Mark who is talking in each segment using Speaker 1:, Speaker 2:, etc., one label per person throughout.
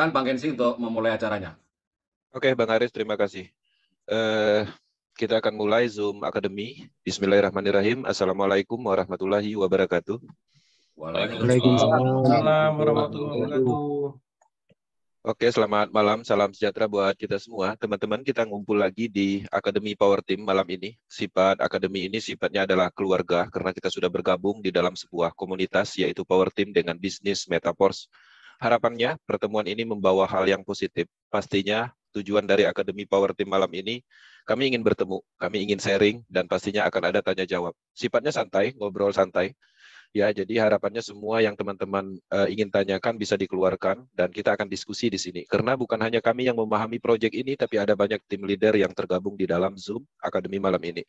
Speaker 1: Silakan Bang Gensi untuk memulai acaranya.
Speaker 2: Oke, Bang Aris, terima kasih. Kita akan mulai Zoom Academy. Bismillahirrahmanirrahim. Assalamualaikum warahmatullahi wabarakatuh.
Speaker 3: Waalaikumsalam warahmatullahi wabarakatuh.
Speaker 2: Oke, selamat malam. Salam sejahtera buat kita semua. Teman-teman, kita ngumpul lagi di Akademi Power Team malam ini. Sifat Akademi ini sifatnya adalah keluarga, karena kita sudah bergabung di dalam sebuah komunitas, yaitu Power Team dengan bisnis Metaforce. Harapannya, pertemuan ini membawa hal yang positif. Pastinya, tujuan dari Akademi Power Team malam ini, kami ingin bertemu, kami ingin sharing, dan pastinya akan ada tanya jawab. Sifatnya santai, ngobrol santai. Ya, jadi harapannya semua yang teman-teman ingin tanyakan bisa dikeluarkan dan kita akan diskusi di sini. Karena bukan hanya kami yang memahami proyek ini, tapi ada banyak tim leader yang tergabung di dalam Zoom Akademi malam ini.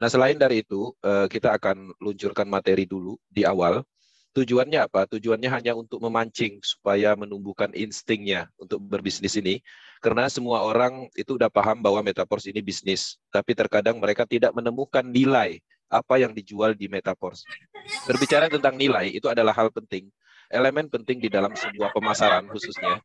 Speaker 2: Nah, selain dari itu, kita akan luncurkan materi dulu di awal. Tujuannya apa? Tujuannya hanya untuk memancing supaya menumbuhkan instingnya untuk berbisnis ini. Karena semua orang itu udah paham bahwa Metaverse ini bisnis, tapi terkadang mereka tidak menemukan nilai apa yang dijual di Metaverse. Berbicara tentang nilai, itu adalah hal penting. Elemen penting di dalam sebuah pemasaran khususnya.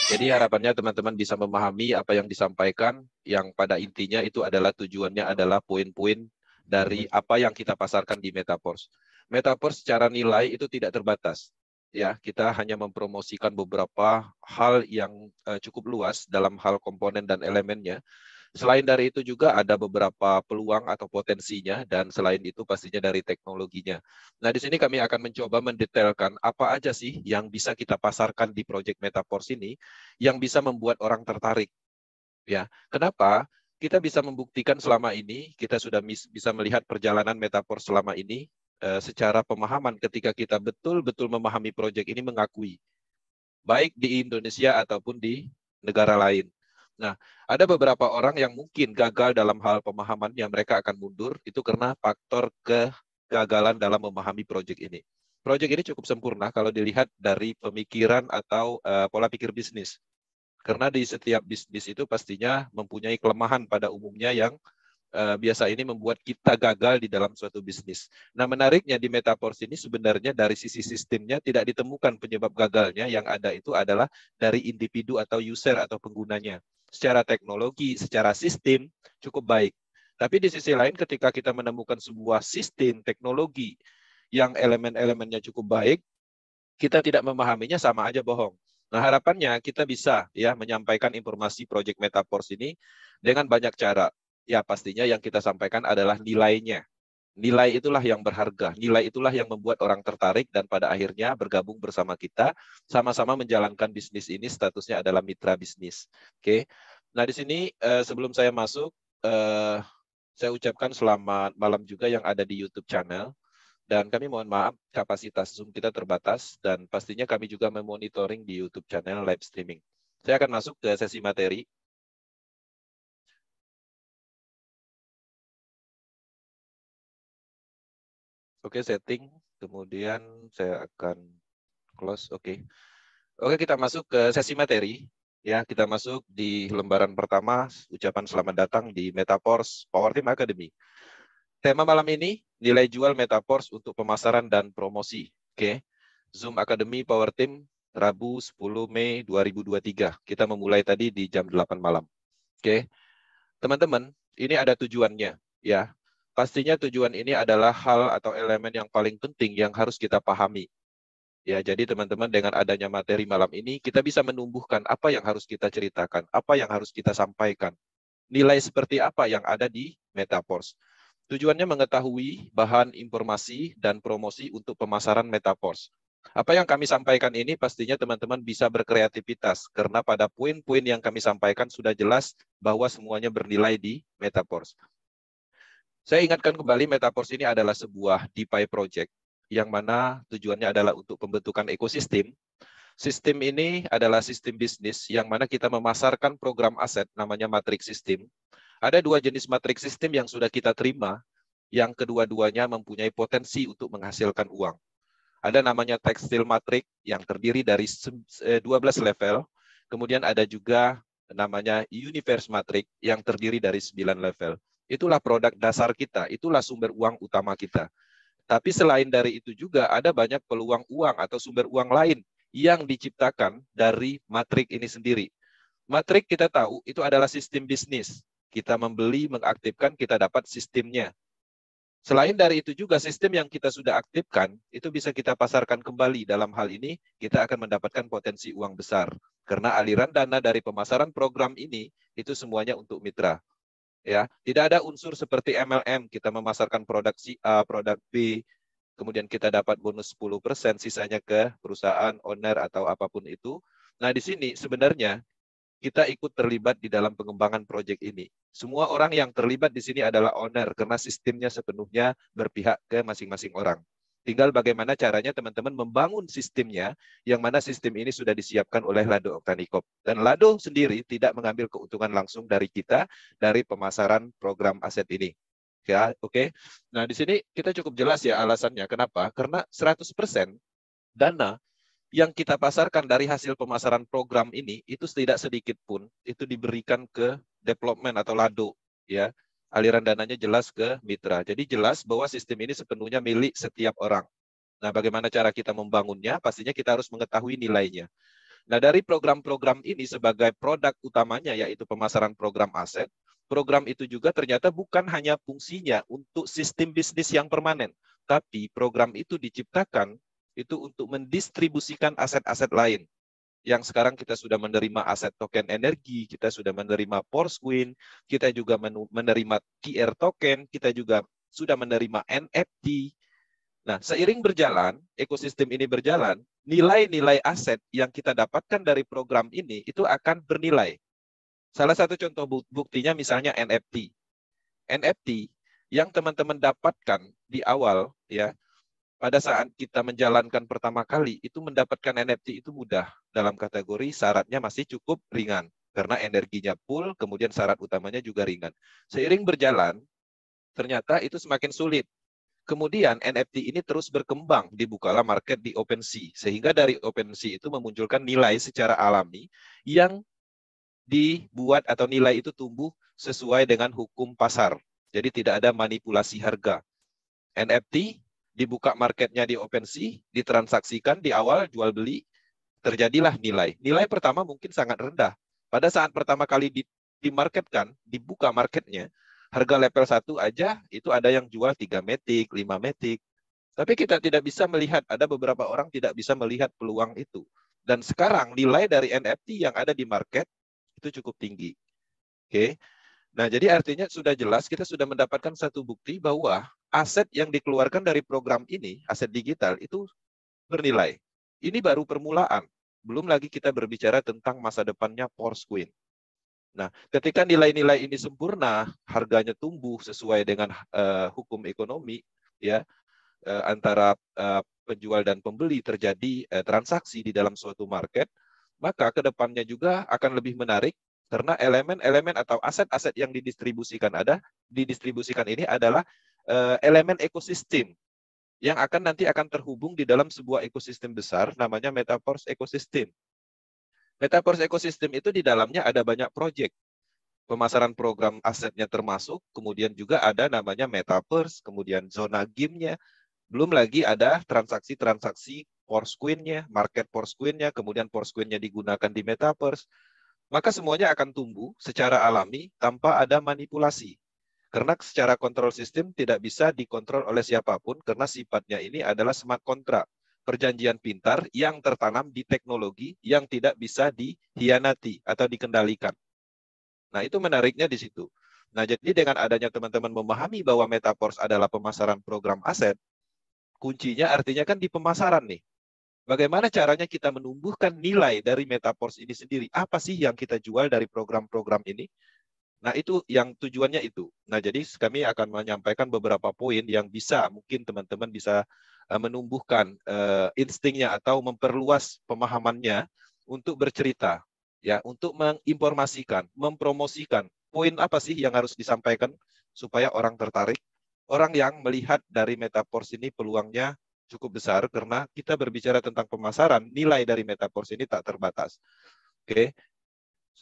Speaker 2: Jadi harapannya teman-teman bisa memahami apa yang disampaikan, yang pada intinya itu adalah tujuannya adalah poin-poin dari apa yang kita pasarkan di Metaverse. Metaverse secara nilai itu tidak terbatas. Ya, kita hanya mempromosikan beberapa hal yang cukup luas dalam hal komponen dan elemennya. Selain dari itu juga ada beberapa peluang atau potensinya, dan selain itu pastinya dari teknologinya. Nah, di sini kami akan mencoba mendetailkan apa aja sih yang bisa kita pasarkan di Project Metaverse ini yang bisa membuat orang tertarik. Ya, kenapa? Kita bisa membuktikan selama ini, kita sudah bisa melihat perjalanan Metaverse selama ini secara pemahaman ketika kita betul-betul memahami proyek ini mengakui, baik di Indonesia ataupun di negara lain. Nah, ada beberapa orang yang mungkin gagal dalam hal pemahaman yang mereka akan mundur, itu karena faktor kegagalan dalam memahami proyek ini. Proyek ini cukup sempurna kalau dilihat dari pemikiran atau pola pikir bisnis. Karena di setiap bisnis itu pastinya mempunyai kelemahan pada umumnya yang biasa ini membuat kita gagal di dalam suatu bisnis. Nah, menariknya di Metaverse ini sebenarnya dari sisi sistemnya tidak ditemukan penyebab gagalnya, yang ada itu adalah dari individu atau user atau penggunanya. Secara teknologi, secara sistem cukup baik. Tapi di sisi lain ketika kita menemukan sebuah sistem teknologi yang elemen-elemennya cukup baik, kita tidak memahaminya, sama aja bohong. Nah, harapannya kita bisa ya menyampaikan informasi Project Metaverse ini dengan banyak cara. Ya, pastinya yang kita sampaikan adalah nilainya. Nilai itulah yang berharga, nilai itulah yang membuat orang tertarik dan pada akhirnya bergabung bersama kita, sama-sama menjalankan bisnis ini, statusnya adalah mitra bisnis. Oke. Nah, di sini sebelum saya masuk, saya ucapkan selamat malam juga yang ada di YouTube channel. Dan kami mohon maaf, kapasitas Zoom kita terbatas, dan pastinya kami juga memonitoring di YouTube channel live streaming. Saya akan masuk ke sesi materi. Oke, setting. Kemudian saya akan close. Oke, kita masuk ke sesi materi. Ya, kita masuk di lembaran pertama, ucapan selamat datang di Metaverse Power Team Academy. Tema malam ini, nilai jual Metaverse untuk pemasaran dan promosi. Oke, Zoom Academy Power Team, Rabu 10 Mei 2023. Kita memulai tadi di jam 8 malam. Oke, teman-teman, ini ada tujuannya. Ya, pastinya tujuan ini adalah hal atau elemen yang paling penting yang harus kita pahami. Ya, jadi teman-teman dengan adanya materi malam ini, kita bisa menumbuhkan apa yang harus kita ceritakan, apa yang harus kita sampaikan. Nilai seperti apa yang ada di Metaverse. Tujuannya mengetahui bahan informasi dan promosi untuk pemasaran Metaverse. Apa yang kami sampaikan ini pastinya teman-teman bisa berkreativitas, karena pada poin-poin yang kami sampaikan sudah jelas bahwa semuanya bernilai di Metaverse. Saya ingatkan kembali, Metaverse ini adalah sebuah DeFi project, yang mana tujuannya adalah untuk pembentukan ekosistem. Sistem ini adalah sistem bisnis yang mana kita memasarkan program aset namanya matrix system. Ada dua jenis matrix system yang sudah kita terima, yang kedua-duanya mempunyai potensi untuk menghasilkan uang. Ada namanya tekstil matrix yang terdiri dari 12 level, kemudian ada juga namanya universe matrix yang terdiri dari 9 level. Itulah produk dasar kita, itulah sumber uang utama kita. Tapi selain dari itu juga ada banyak peluang uang atau sumber uang lain yang diciptakan dari matrik ini sendiri. Matrik kita tahu itu adalah sistem bisnis. Kita membeli, mengaktifkan, kita dapat sistemnya. Selain dari itu juga sistem yang kita sudah aktifkan, itu bisa kita pasarkan kembali. Dalam hal ini, kita akan mendapatkan potensi uang besar. Karena aliran dana dari pemasaran program ini, itu semuanya untuk mitra. Ya, tidak ada unsur seperti MLM, kita memasarkan produk si A, produk B, kemudian kita dapat bonus 10%, sisanya ke perusahaan, owner, atau apapun itu. Nah, di sini sebenarnya kita ikut terlibat di dalam pengembangan proyek ini. Semua orang yang terlibat di sini adalah owner karena sistemnya sepenuhnya berpihak ke masing-masing orang. Tinggal bagaimana caranya teman-teman membangun sistemnya, yang mana sistem ini sudah disiapkan oleh Lado Oktanikop. Dan Lado sendiri tidak mengambil keuntungan langsung dari kita, dari pemasaran program aset ini. Ya, oke. Nah, di sini kita cukup jelas ya alasannya. Kenapa? Karena 100% dana yang kita pasarkan dari hasil pemasaran program ini itu tidak sedikit pun itu diberikan ke development atau Lado, ya. Aliran dananya jelas ke mitra. Jadi jelas bahwa sistem ini sepenuhnya milik setiap orang. Nah, bagaimana cara kita membangunnya? Pastinya kita harus mengetahui nilainya. Nah, dari program-program ini sebagai produk utamanya yaitu pemasaran program aset, program itu juga ternyata bukan hanya fungsinya untuk sistem bisnis yang permanen, tapi program itu diciptakan itu untuk mendistribusikan aset-aset lain. Yang sekarang kita sudah menerima aset token energi, kita sudah menerima Porsquin, kita juga menerima QR token, kita juga sudah menerima NFT. Nah, seiring berjalan, ekosistem ini berjalan, nilai-nilai aset yang kita dapatkan dari program ini itu akan bernilai. Salah satu contoh buktinya misalnya NFT. NFT yang teman-teman dapatkan di awal, ya, pada saat kita menjalankan pertama kali, itu mendapatkan NFT itu mudah. Dalam kategori syaratnya masih cukup ringan. Karena energinya full, kemudian syarat utamanya juga ringan. Seiring berjalan, ternyata itu semakin sulit. Kemudian NFT ini terus berkembang, dibukalah market di OpenSea. Sehingga dari OpenSea itu memunculkan nilai secara alami yang dibuat atau nilai itu tumbuh sesuai dengan hukum pasar. Jadi tidak ada manipulasi harga. NFT dibuka marketnya di OpenSea, ditransaksikan di awal jual beli, terjadilah nilai. Nilai pertama mungkin sangat rendah. Pada saat pertama kali dimarketkan, dibuka marketnya, harga level 1 aja itu ada yang jual 3 metik, 5 metik. Tapi kita tidak bisa melihat, ada beberapa orang tidak bisa melihat peluang itu. Dan sekarang nilai dari NFT yang ada di market itu cukup tinggi. Oke. Nah, jadi artinya sudah jelas kita sudah mendapatkan satu bukti bahwa aset yang dikeluarkan dari program ini, aset digital, itu bernilai. Ini baru permulaan. Belum lagi kita berbicara tentang masa depannya Porsquin. Nah, ketika nilai-nilai ini sempurna, harganya tumbuh sesuai dengan hukum ekonomi, ya, antara penjual dan pembeli terjadi transaksi di dalam suatu market, maka ke depannya juga akan lebih menarik karena elemen-elemen atau aset-aset yang didistribusikan ini adalah elemen ekosistem yang nanti akan terhubung di dalam sebuah ekosistem besar namanya Metaverse Ecosystem. Metaverse Ecosystem itu di dalamnya ada banyak proyek. Pemasaran program asetnya termasuk, kemudian juga ada namanya Metaverse, kemudian zona game-nya, belum lagi ada transaksi-transaksi Porsquin-nya, market Porsquin-nya, kemudian Porsquin-nya digunakan di Metaverse. Maka semuanya akan tumbuh secara alami tanpa ada manipulasi. Karena secara kontrol sistem tidak bisa dikontrol oleh siapapun karena sifatnya ini adalah smart contract, perjanjian pintar yang tertanam di teknologi yang tidak bisa dihianati atau dikendalikan. Nah, itu menariknya di situ. Nah, jadi dengan adanya teman-teman memahami bahwa Metaverse adalah pemasaran program aset, kuncinya artinya kan di pemasaran nih. Bagaimana caranya kita menumbuhkan nilai dari Metaverse ini sendiri? Apa sih yang kita jual dari program-program ini? Nah, itu yang tujuannya itu. Nah, jadi kami akan menyampaikan beberapa poin yang bisa mungkin teman-teman bisa menumbuhkan instingnya atau memperluas pemahamannya untuk bercerita, ya, untuk menginformasikan, mempromosikan poin apa sih yang harus disampaikan supaya orang tertarik. Orang yang melihat dari Metaverse ini peluangnya cukup besar karena kita berbicara tentang pemasaran, nilai dari Metaverse ini tak terbatas. Oke.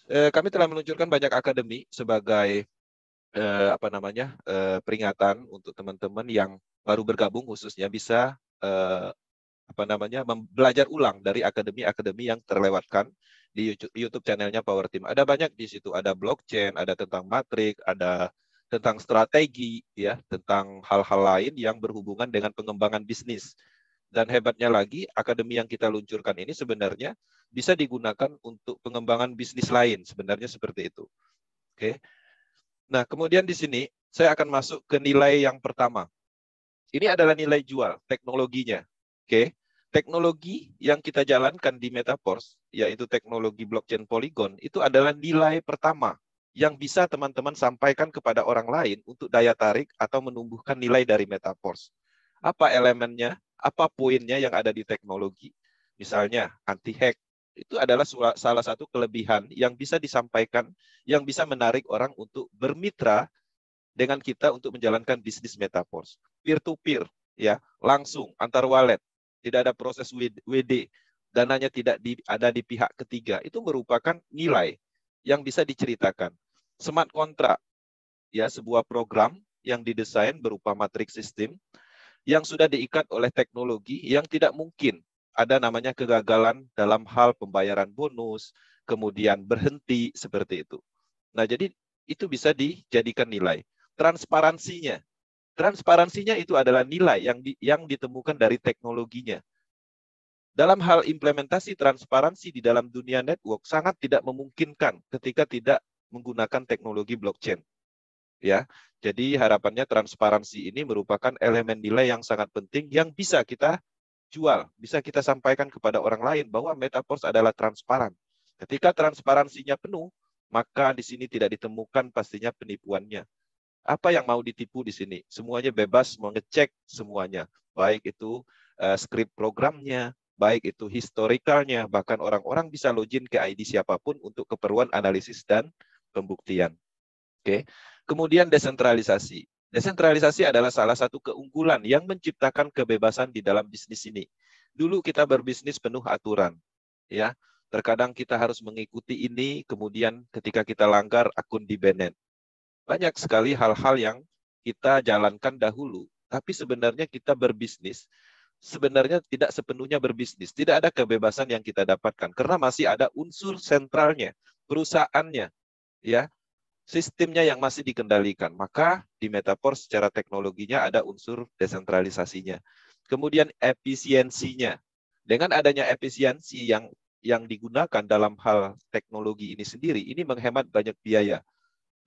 Speaker 2: Kami telah meluncurkan banyak akademi sebagai peringatan untuk teman-teman yang baru bergabung khususnya bisa belajar ulang dari akademi-akademi yang terlewatkan di YouTube channelnya Power Team. Ada banyak di situ, ada blockchain, ada tentang matrik, ada tentang strategi, ya, tentang hal-hal lain yang berhubungan dengan pengembangan bisnis. Dan hebatnya lagi, akademi yang kita luncurkan ini sebenarnya bisa digunakan untuk pengembangan bisnis lain, sebenarnya seperti itu. Oke. Nah, kemudian di sini saya akan masuk ke nilai yang pertama. Ini adalah nilai jual, teknologinya. Oke. Teknologi yang kita jalankan di Metaverse, yaitu teknologi blockchain Polygon, itu adalah nilai pertama yang bisa teman-teman sampaikan kepada orang lain untuk daya tarik atau menumbuhkan nilai dari Metaverse. Apa elemennya? Apa poinnya yang ada di teknologi? Misalnya, anti-hack. Itu adalah salah satu kelebihan yang bisa disampaikan, yang bisa menarik orang untuk bermitra dengan kita untuk menjalankan bisnis Metaverse. Peer-to-peer, ya, langsung, antar wallet. Tidak ada proses WD, dananya tidak ada di pihak ketiga. Itu merupakan nilai yang bisa diceritakan. Smart contract, ya, sebuah program yang didesain berupa matriks sistem yang sudah diikat oleh teknologi yang tidak mungkin ada namanya kegagalan dalam hal pembayaran bonus, kemudian berhenti, seperti itu. Nah, jadi itu bisa dijadikan nilai. Transparansinya. Transparansinya itu adalah nilai yang ditemukan dari teknologinya. Dalam hal implementasi transparansi di dalam dunia network sangat tidak memungkinkan ketika tidak menggunakan teknologi blockchain. Ya, jadi harapannya transparansi ini merupakan elemen nilai yang sangat penting yang bisa kita jual, bisa kita sampaikan kepada orang lain bahwa Metaverse adalah transparan. Ketika transparansinya penuh, maka di sini tidak ditemukan pastinya penipuannya. Apa yang mau ditipu di sini? Semuanya bebas mengecek semuanya. Baik itu script programnya, baik itu historicalnya, bahkan orang-orang bisa login ke ID siapapun untuk keperluan analisis dan pembuktian. Oke. Kemudian desentralisasi. Desentralisasi adalah salah satu keunggulan yang menciptakan kebebasan di dalam bisnis ini. Dulu kita berbisnis penuh aturan, ya. Terkadang kita harus mengikuti ini, kemudian ketika kita langgar akun di-banned. Banyak sekali hal-hal yang kita jalankan dahulu, tapi sebenarnya kita berbisnis, sebenarnya tidak sepenuhnya berbisnis. Tidak ada kebebasan yang kita dapatkan, karena masih ada unsur sentralnya, perusahaannya, ya, sistemnya yang masih dikendalikan. Maka di Metaverse secara teknologinya ada unsur desentralisasinya. Kemudian efisiensinya. Dengan adanya efisiensi yang digunakan dalam hal teknologi ini sendiri, ini menghemat banyak biaya.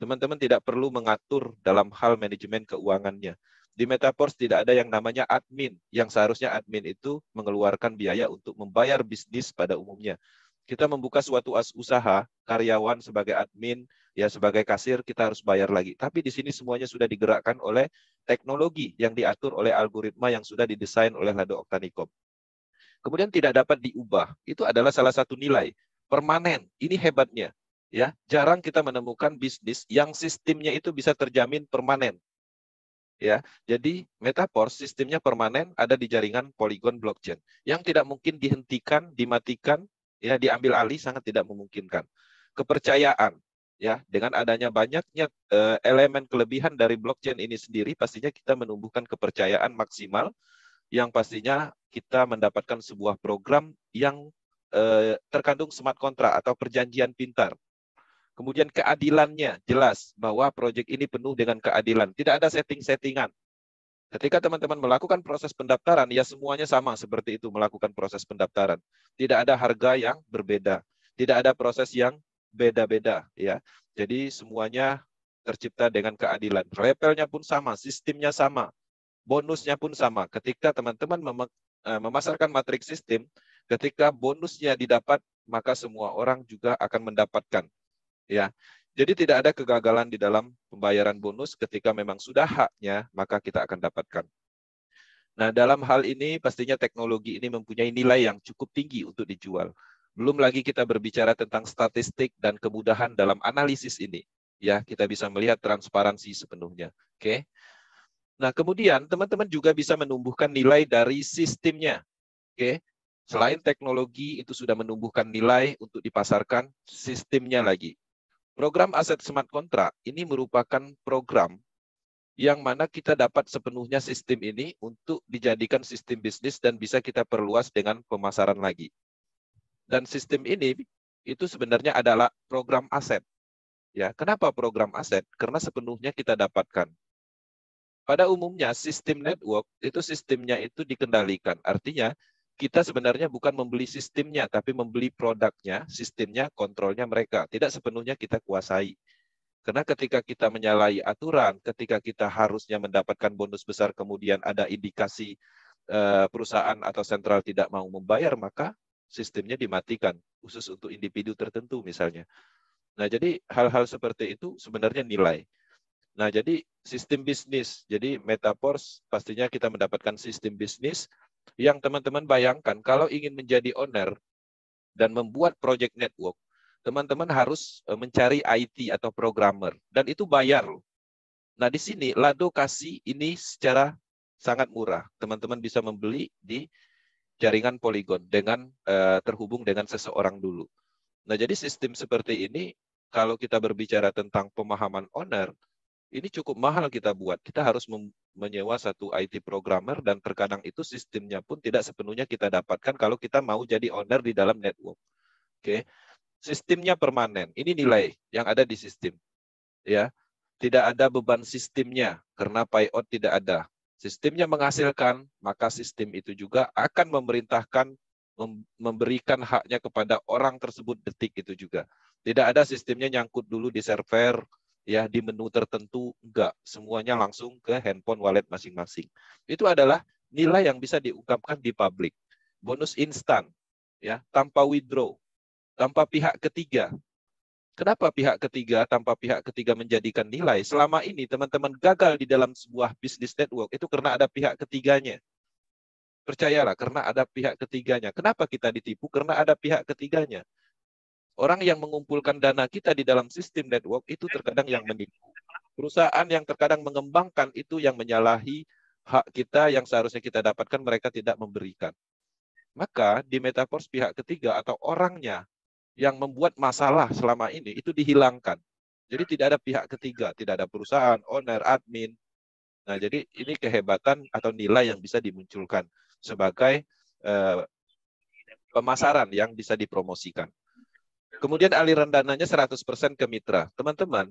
Speaker 2: Teman-teman tidak perlu mengatur dalam hal manajemen keuangannya. Di Metaverse tidak ada yang namanya admin, yang seharusnya admin itu mengeluarkan biaya untuk membayar bisnis pada umumnya. Kita membuka suatu usaha, karyawan sebagai admin, ya sebagai kasir, kita harus bayar lagi. Tapi di sini semuanya sudah digerakkan oleh teknologi yang diatur oleh algoritma yang sudah didesain oleh Lado Oktanicom. Kemudian tidak dapat diubah. Itu adalah salah satu nilai. Permanen, ini hebatnya. Ya, jarang kita menemukan bisnis yang sistemnya itu bisa terjamin permanen. Ya, jadi Metaverse sistemnya permanen ada di jaringan Polygon blockchain yang tidak mungkin dihentikan, dimatikan, ya, diambil alih sangat tidak memungkinkan. Kepercayaan, ya, dengan adanya banyaknya elemen kelebihan dari blockchain ini sendiri, pastinya kita menumbuhkan kepercayaan maksimal yang pastinya kita mendapatkan sebuah program yang terkandung smart contract atau perjanjian pintar. Kemudian keadilannya jelas bahwa proyek ini penuh dengan keadilan. Tidak ada setting-settingan. Ketika teman-teman melakukan proses pendaftaran, ya semuanya sama seperti itu melakukan proses pendaftaran. Tidak ada harga yang berbeda. Tidak ada proses yang beda-beda, ya. Jadi semuanya tercipta dengan keadilan. Levelnya pun sama, sistemnya sama, bonusnya pun sama. Ketika teman-teman memasarkan matriks sistem, ketika bonusnya didapat, maka semua orang juga akan mendapatkan. Ya, jadi tidak ada kegagalan di dalam pembayaran bonus ketika memang sudah haknya, maka kita akan dapatkan. Nah, dalam hal ini pastinya teknologi ini mempunyai nilai yang cukup tinggi untuk dijual. Belum lagi kita berbicara tentang statistik dan kemudahan dalam analisis ini. Ya, kita bisa melihat transparansi sepenuhnya. Oke. Nah, kemudian teman-teman juga bisa menumbuhkan nilai dari sistemnya. Oke. Selain teknologi itu sudah menumbuhkan nilai untuk dipasarkan, sistemnya lagi. Program aset smart contract ini merupakan program yang mana kita dapat sepenuhnya sistem ini untuk dijadikan sistem bisnis dan bisa kita perluas dengan pemasaran lagi. Dan sistem ini itu sebenarnya adalah program aset. Ya, kenapa program aset? Karena sepenuhnya kita dapatkan. Pada umumnya sistem network itu sistemnya itu dikendalikan. Artinya kita sebenarnya bukan membeli sistemnya, tapi membeli produknya, sistemnya, kontrolnya mereka. Tidak sepenuhnya kita kuasai. Karena ketika kita menyalahi aturan, ketika kita harusnya mendapatkan bonus besar, kemudian ada indikasi perusahaan atau sentral tidak mau membayar, maka sistemnya dimatikan, khusus untuk individu tertentu misalnya. Nah, jadi hal-hal seperti itu sebenarnya nilai. Nah, jadi sistem bisnis. Jadi Metaforce pastinya kita mendapatkan sistem bisnis yang teman-teman bayangkan kalau ingin menjadi owner dan membuat project network, teman-teman harus mencari IT atau programmer. Dan itu bayar. Nah, di sini Lado kasih ini secara sangat murah. Teman-teman bisa membeli di jaringan Polygon dengan terhubung dengan seseorang dulu. Nah, jadi sistem seperti ini, kalau kita berbicara tentang pemahaman owner, ini cukup mahal kita buat. Kita harus menyewa satu IT programmer dan terkadang itu sistemnya pun tidak sepenuhnya kita dapatkan kalau kita mau jadi owner di dalam network. Oke. Sistemnya permanen. Ini nilai yang ada di sistem. Ya, tidak ada beban sistemnya karena payout tidak ada. Sistemnya menghasilkan, maka sistem itu juga akan memerintahkan memberikan haknya kepada orang tersebut detik itu juga. Tidak ada sistemnya nyangkut dulu di server, ya di menu tertentu, enggak. Semuanya langsung ke handphone wallet masing-masing. Itu adalah nilai yang bisa diungkapkan di publik. Bonus instan, ya tanpa withdraw, tanpa pihak ketiga. Kenapa pihak ketiga tanpa pihak ketiga menjadikan nilai? Selama ini teman-teman gagal di dalam sebuah bisnis network itu karena ada pihak ketiganya. Percayalah, karena ada pihak ketiganya. Kenapa kita ditipu? Karena ada pihak ketiganya. Orang yang mengumpulkan dana kita di dalam sistem network itu terkadang yang menipu. Perusahaan yang terkadang mengembangkan itu yang menyalahi hak kita yang seharusnya kita dapatkan, mereka tidak memberikan. Maka di Metaforce pihak ketiga atau orangnya yang membuat masalah selama ini itu dihilangkan. Jadi tidak ada pihak ketiga, tidak ada perusahaan, owner, admin. Nah, jadi ini kehebatan atau nilai yang bisa dimunculkan sebagai pemasaran yang bisa dipromosikan. Kemudian aliran dananya 100% ke mitra. Teman-teman,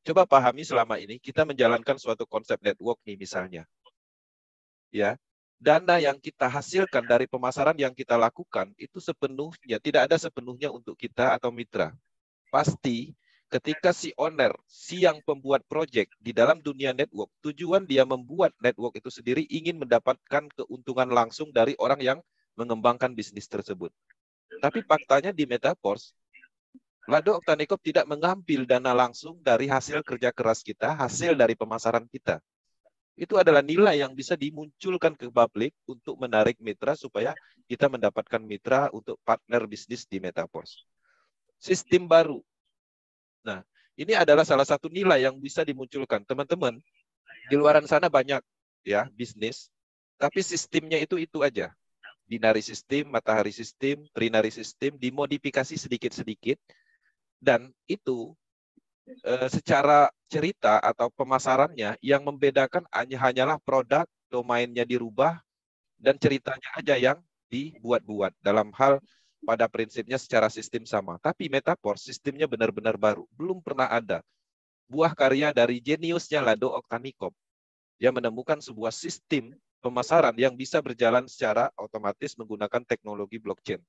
Speaker 2: coba pahami selama ini kita menjalankan suatu konsep network nih misalnya. Ya, dana yang kita hasilkan dari pemasaran yang kita lakukan itu sepenuhnya, tidak ada sepenuhnya untuk kita atau mitra. Pasti ketika si owner, si yang pembuat project di dalam dunia network, tujuan dia membuat network itu sendiri ingin mendapatkan keuntungan langsung dari orang yang mengembangkan bisnis tersebut. Tapi faktanya di Metaforce, Lado Oktanikop tidak mengambil dana langsung dari hasil kerja keras kita, hasil dari pemasaran kita. Itu adalah nilai yang bisa dimunculkan ke publik untuk menarik mitra supaya kita mendapatkan mitra untuk partner bisnis di Metaforce. Sistem baru. Nah, ini adalah salah satu nilai yang bisa dimunculkan. Teman-teman, di luaran sana banyak ya bisnis, tapi sistemnya itu aja. Binary sistem, matahari sistem, trinary sistem, dimodifikasi sedikit-sedikit, dan itu secara cerita atau pemasarannya yang membedakan hanyalah produk, domainnya dirubah, dan ceritanya aja yang dibuat-buat dalam hal pada prinsipnya secara sistem sama. Tapi Metaforce sistemnya benar-benar baru, belum pernah ada. Buah karya dari jeniusnya Lado Oktanikop yang menemukan sebuah sistem pemasaran yang bisa berjalan secara otomatis menggunakan teknologi blockchain.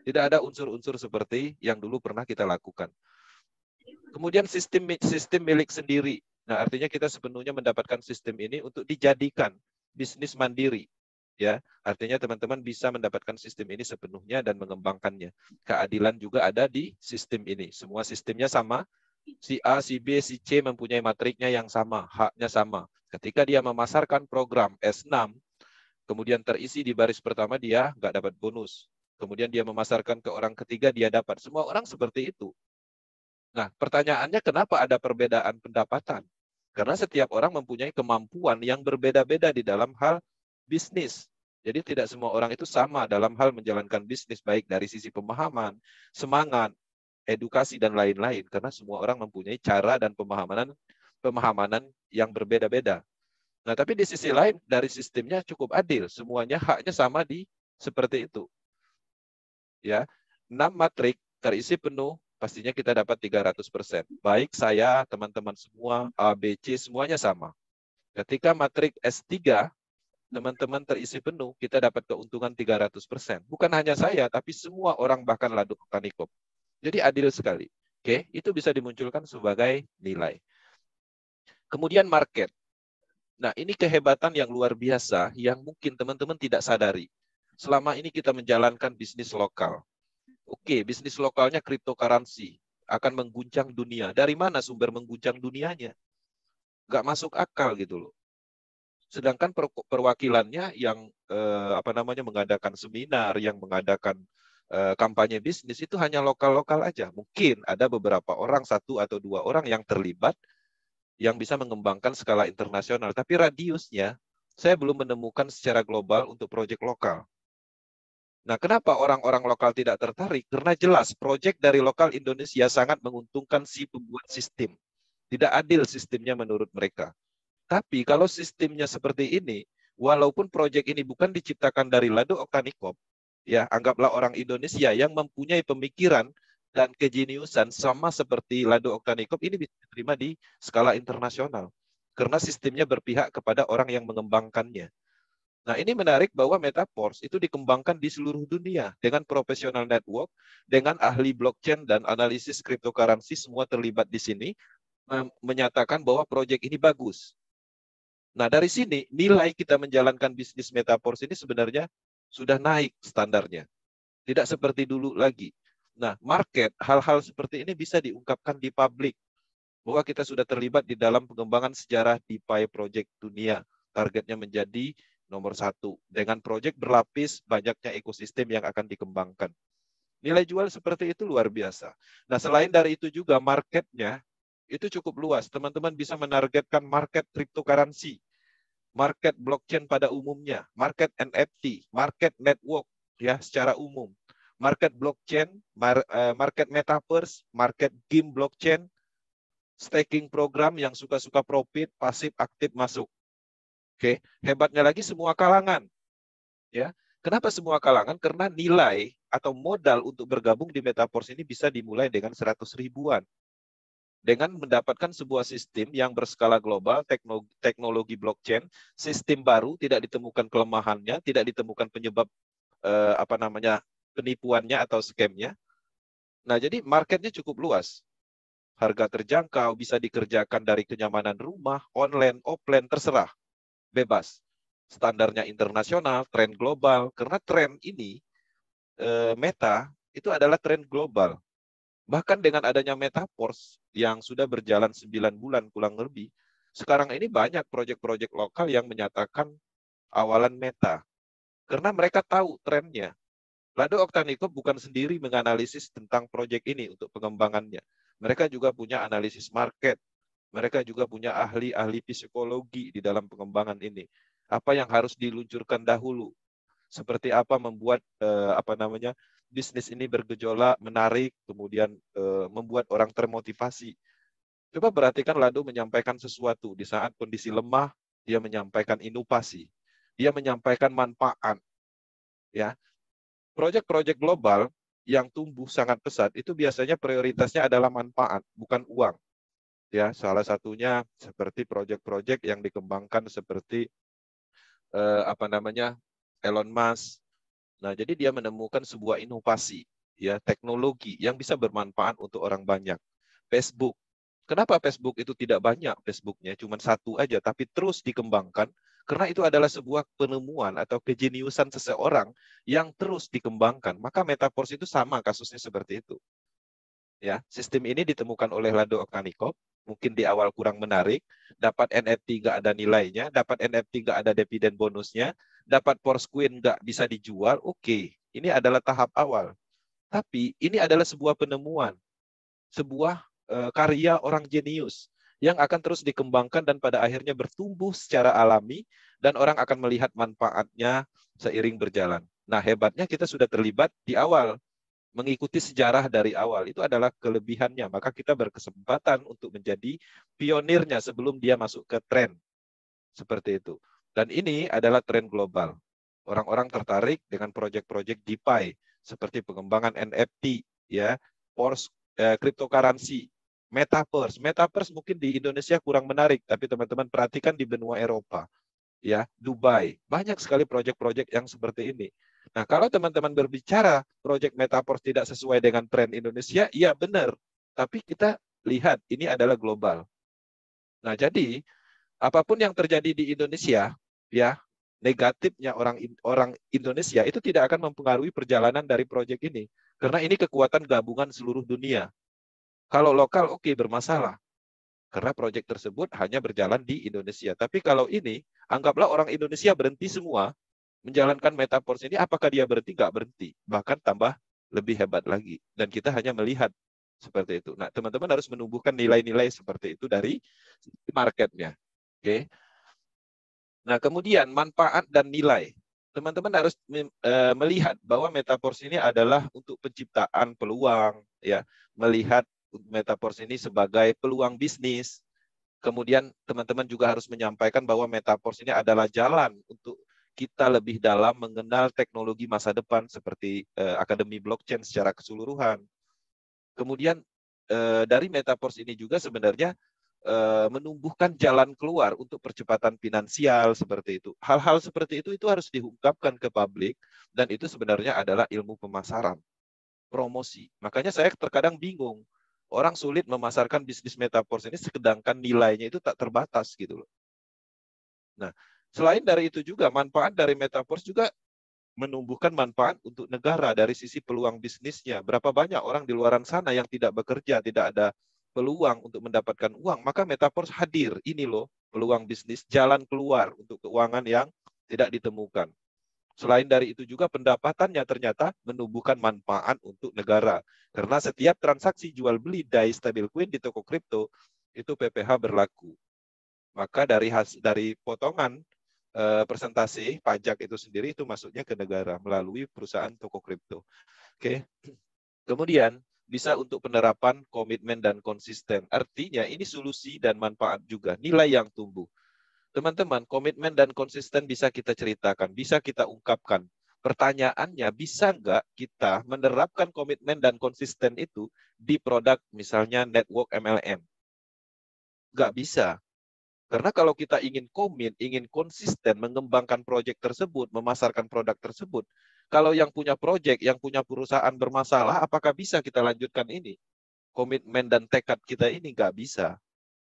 Speaker 2: Tidak ada unsur-unsur seperti yang dulu pernah kita lakukan. Kemudian sistem milik sendiri. Nah, artinya kita sepenuhnya mendapatkan sistem ini untuk dijadikan bisnis mandiri. Ya, artinya teman-teman bisa mendapatkan sistem ini sepenuhnya dan mengembangkannya. Keadilan juga ada di sistem ini. Semua sistemnya sama. Si A, si B, si C mempunyai matriknya yang sama, haknya sama. Ketika dia memasarkan program S6, kemudian terisi di baris pertama, dia nggak dapat bonus. Kemudian dia memasarkan ke orang ketiga, dia dapat. Semua orang seperti itu. Nah, pertanyaannya kenapa ada perbedaan pendapatan? Karena setiap orang mempunyai kemampuan yang berbeda-beda di dalam hal bisnis. Jadi tidak semua orang itu sama dalam hal menjalankan bisnis, baik dari sisi pemahaman, semangat, edukasi, dan lain-lain. Karena semua orang mempunyai cara dan pemahaman yang berbeda-beda. Nah, tapi di sisi lain dari sistemnya cukup adil, semuanya haknya sama seperti itu. Ya, 6 matrik terisi penuh, pastinya kita dapat 300%. Baik saya, teman-teman semua, A, B, C semuanya sama. Ketika matrik S3 teman-teman terisi penuh, kita dapat keuntungan 300%. Bukan hanya saya, tapi semua orang bahkan Laduk Oktanikop. Jadi adil sekali. Oke, itu bisa dimunculkan sebagai nilai. Kemudian market. Nah, ini kehebatan yang luar biasa yang mungkin teman-teman tidak sadari. Selama ini kita menjalankan bisnis lokal. Oke, bisnis lokalnya cryptocurrency akan mengguncang dunia. Dari mana sumber mengguncang dunianya? Nggak masuk akal gitu loh. Sedangkan perwakilannya yang mengadakan seminar, yang mengadakan kampanye bisnis itu hanya lokal-lokal aja. Mungkin ada beberapa orang, 1 atau 2 orang yang terlibat yang bisa mengembangkan skala internasional. Tapi radiusnya saya belum menemukan secara global untuk proyek lokal. Nah, kenapa orang-orang lokal tidak tertarik? Karena jelas proyek dari lokal Indonesia sangat menguntungkan si pembuat sistem. Tidak adil sistemnya menurut mereka. Tapi kalau sistemnya seperti ini, walaupun proyek ini bukan diciptakan dari Laduk Oktanikop, ya anggaplah orang Indonesia yang mempunyai pemikiran dan kejeniusan sama seperti Laduk Oktanikop, ini bisa diterima di skala internasional. Karena sistemnya berpihak kepada orang yang mengembangkannya. Nah, ini menarik bahwa Metaforce itu dikembangkan di seluruh dunia dengan professional network, dengan ahli blockchain dan analisis cryptocurrency semua terlibat di sini, menyatakan bahwa proyek ini bagus. Nah, dari sini nilai kita menjalankan bisnis Metaforce ini sebenarnya sudah naik standarnya. Tidak seperti dulu lagi. Nah, market, hal-hal seperti ini bisa diungkapkan di publik. Bahwa kita sudah terlibat di dalam pengembangan sejarah DeFi project dunia. Targetnya menjadi nomor 1. Dengan project berlapis, banyaknya ekosistem yang akan dikembangkan. Nilai jual seperti itu luar biasa. Nah, selain dari itu juga marketnya itu cukup luas. Teman-teman bisa menargetkan market cryptocurrency, market blockchain pada umumnya, market NFT, market network ya secara umum, market blockchain, market metaverse, market game blockchain, staking program yang suka-suka profit, pasif, aktif masuk. Oke, hebatnya lagi semua kalangan. Ya, kenapa semua kalangan? Karena nilai atau modal untuk bergabung di Metaverse ini bisa dimulai dengan 100 ribuan. Dengan mendapatkan sebuah sistem yang berskala global, teknologi blockchain, sistem baru, tidak ditemukan kelemahannya, tidak ditemukan penyebab penipuannya atau skemnya. Nah, jadi marketnya cukup luas. Harga terjangkau, bisa dikerjakan dari kenyamanan rumah, online, offline, terserah. Bebas. Standarnya internasional, tren global. Karena tren ini, Meta, itu adalah tren global. Bahkan dengan adanya Metaverse yang sudah berjalan 9 bulan kurang lebih, sekarang ini banyak proyek-proyek lokal yang menyatakan awalan Meta. Karena mereka tahu trennya. Laduk Oktanikop bukan sendiri menganalisis tentang proyek ini untuk pengembangannya. Mereka juga punya analisis market. Mereka juga punya ahli-ahli psikologi di dalam pengembangan ini. Apa yang harus diluncurkan dahulu? Seperti apa membuat bisnis ini bergejolak, menarik, kemudian membuat orang termotivasi. Coba perhatikan Lado menyampaikan sesuatu di saat kondisi lemah, dia menyampaikan inovasi, dia menyampaikan manfaat. Ya, proyek-proyek global yang tumbuh sangat pesat itu biasanya prioritasnya adalah manfaat, bukan uang. Ya, salah satunya seperti proyek-proyek yang dikembangkan seperti Elon Musk. Nah, jadi dia menemukan sebuah inovasi, ya, teknologi yang bisa bermanfaat untuk orang banyak. Facebook. Kenapa Facebook itu tidak banyak Facebooknya, cuma 1 aja, tapi terus dikembangkan? Karena itu adalah sebuah penemuan atau kejeniusan seseorang yang terus dikembangkan. Maka Metaverse itu sama kasusnya seperti itu. Ya, sistem ini ditemukan oleh Laduk Oktanikop, mungkin di awal kurang menarik, dapat NFT nggak ada nilainya, dapat NFT nggak ada dividen bonusnya, dapat Porscoin nggak bisa dijual, oke. Ini adalah tahap awal. Tapi ini adalah sebuah penemuan, sebuah karya orang jenius yang akan terus dikembangkan dan pada akhirnya bertumbuh secara alami dan orang akan melihat manfaatnya seiring berjalan. Nah, hebatnya kita sudah terlibat di awal. mengikuti sejarah dari awal. Itu adalah kelebihannya. Maka kita berkesempatan untuk menjadi pionirnya sebelum dia masuk ke tren. Seperti itu. Dan ini adalah tren global. Orang-orang tertarik dengan proyek-proyek DeFi seperti pengembangan NFT, ya, cryptocurrency, metaverse. Metaverse mungkin di Indonesia kurang menarik, tapi teman-teman perhatikan di benua Eropa, ya, Dubai, banyak sekali proyek-proyek yang seperti ini. Nah, kalau teman-teman berbicara proyek metaverse tidak sesuai dengan tren Indonesia, iya benar. Tapi kita lihat ini adalah global. Nah, jadi apapun yang terjadi di Indonesia, ya, negatifnya orang Indonesia itu tidak akan mempengaruhi perjalanan dari proyek ini. Karena ini kekuatan gabungan seluruh dunia. Kalau lokal, oke, bermasalah. Karena proyek tersebut hanya berjalan di Indonesia. Tapi kalau ini, anggaplah orang Indonesia berhenti semua menjalankan metaverse ini, apakah dia berhenti? Nggak berhenti. Bahkan tambah lebih hebat lagi. Dan kita hanya melihat seperti itu. Nah, teman-teman harus menumbuhkan nilai-nilai seperti itu dari marketnya. Oke. Nah, kemudian manfaat dan nilai. Teman-teman harus melihat bahwa metaverse ini adalah untuk penciptaan peluang, ya, melihat metaverse ini sebagai peluang bisnis. Kemudian teman-teman juga harus menyampaikan bahwa metaverse ini adalah jalan untuk kita lebih dalam mengenal teknologi masa depan seperti akademi blockchain secara keseluruhan. Kemudian dari metaverse ini juga sebenarnya menumbuhkan jalan keluar untuk percepatan finansial seperti itu. Hal-hal seperti itu harus diungkapkan ke publik dan itu sebenarnya adalah ilmu pemasaran, promosi. Makanya saya terkadang bingung. Orang sulit memasarkan bisnis metaverse ini sedangkan nilainya itu tak terbatas gitu loh. Nah, selain dari itu juga manfaat dari metaverse juga menumbuhkan manfaat untuk negara dari sisi peluang bisnisnya. Berapa banyak orang di luar sana yang tidak bekerja, tidak ada peluang untuk mendapatkan uang, maka metaverse hadir. Ini loh peluang bisnis, jalan keluar untuk keuangan yang tidak ditemukan. Selain dari itu juga pendapatannya ternyata menumbuhkan manfaat untuk negara. Karena setiap transaksi jual beli DAI stablecoin di toko kripto itu PPh berlaku. Maka dari potongan presentasi pajak itu sendiri itu masuknya ke negara melalui perusahaan toko kripto. Oke. Kemudian bisa untuk penerapan komitmen dan konsisten. Artinya ini solusi dan manfaat juga, nilai yang tumbuh. Teman-teman, komitmen dan konsisten bisa kita ceritakan, bisa kita ungkapkan. Pertanyaannya, bisa nggak kita menerapkan komitmen dan konsisten itu di produk misalnya network MLM? Nggak bisa. Karena kalau kita ingin komit, ingin konsisten mengembangkan proyek tersebut, memasarkan produk tersebut, kalau yang punya proyek, yang punya perusahaan bermasalah, apakah bisa kita lanjutkan ini? Komitmen dan tekad kita ini nggak bisa.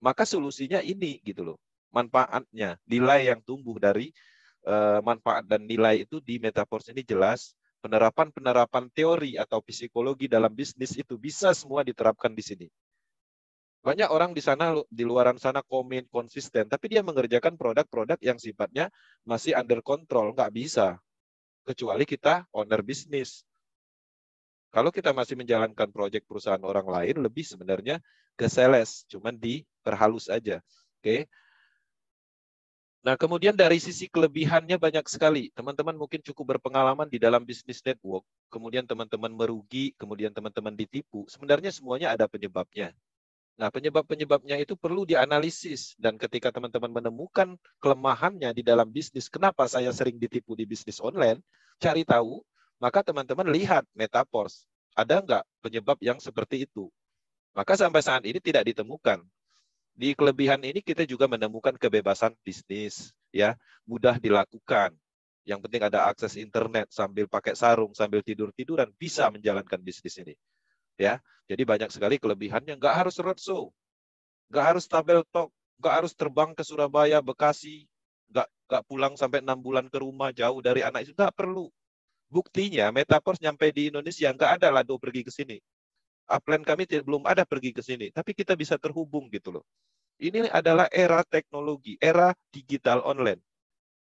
Speaker 2: Maka solusinya ini gitu loh. Manfaatnya, nilai yang tumbuh dari manfaat dan nilai itu di metaverse ini jelas. Penerapan teori atau psikologi dalam bisnis itu bisa semua diterapkan di sini. Banyak orang di sana, di luaran sana komit, konsisten, tapi dia mengerjakan produk-produk yang sifatnya masih under control, nggak bisa. Kecuali kita owner bisnis. Kalau kita masih menjalankan proyek perusahaan orang lain, lebih sebenarnya ke sales, cuman diperhalus aja. Oke. Nah, kemudian dari sisi kelebihannya banyak sekali. Teman-teman mungkin cukup berpengalaman di dalam bisnis network, kemudian teman-teman merugi, kemudian teman-teman ditipu. Sebenarnya semuanya ada penyebabnya. Nah, penyebab-penyebabnya itu perlu dianalisis. Dan ketika teman-teman menemukan kelemahannya di dalam bisnis, kenapa saya sering ditipu di bisnis online, cari tahu, maka teman-teman lihat metaverse. Ada nggak penyebab yang seperti itu? Maka sampai saat ini tidak ditemukan. Di kelebihan ini kita juga menemukan kebebasan bisnis, ya, mudah dilakukan. Yang penting ada akses internet, sambil pakai sarung, sambil tidur-tiduran, bisa menjalankan bisnis ini. Ya, jadi banyak sekali kelebihannya. Nggak harus roadshow, nggak harus tabel talk, nggak harus terbang ke Surabaya, Bekasi, nggak pulang sampai 6 bulan ke rumah jauh dari anak itu, nggak perlu. Buktinya metaverse nyampe di Indonesia, nggak ada Lado pergi ke sini. Upline kami belum ada pergi ke sini, tapi kita bisa terhubung gitu loh. Ini adalah era teknologi, era digital online.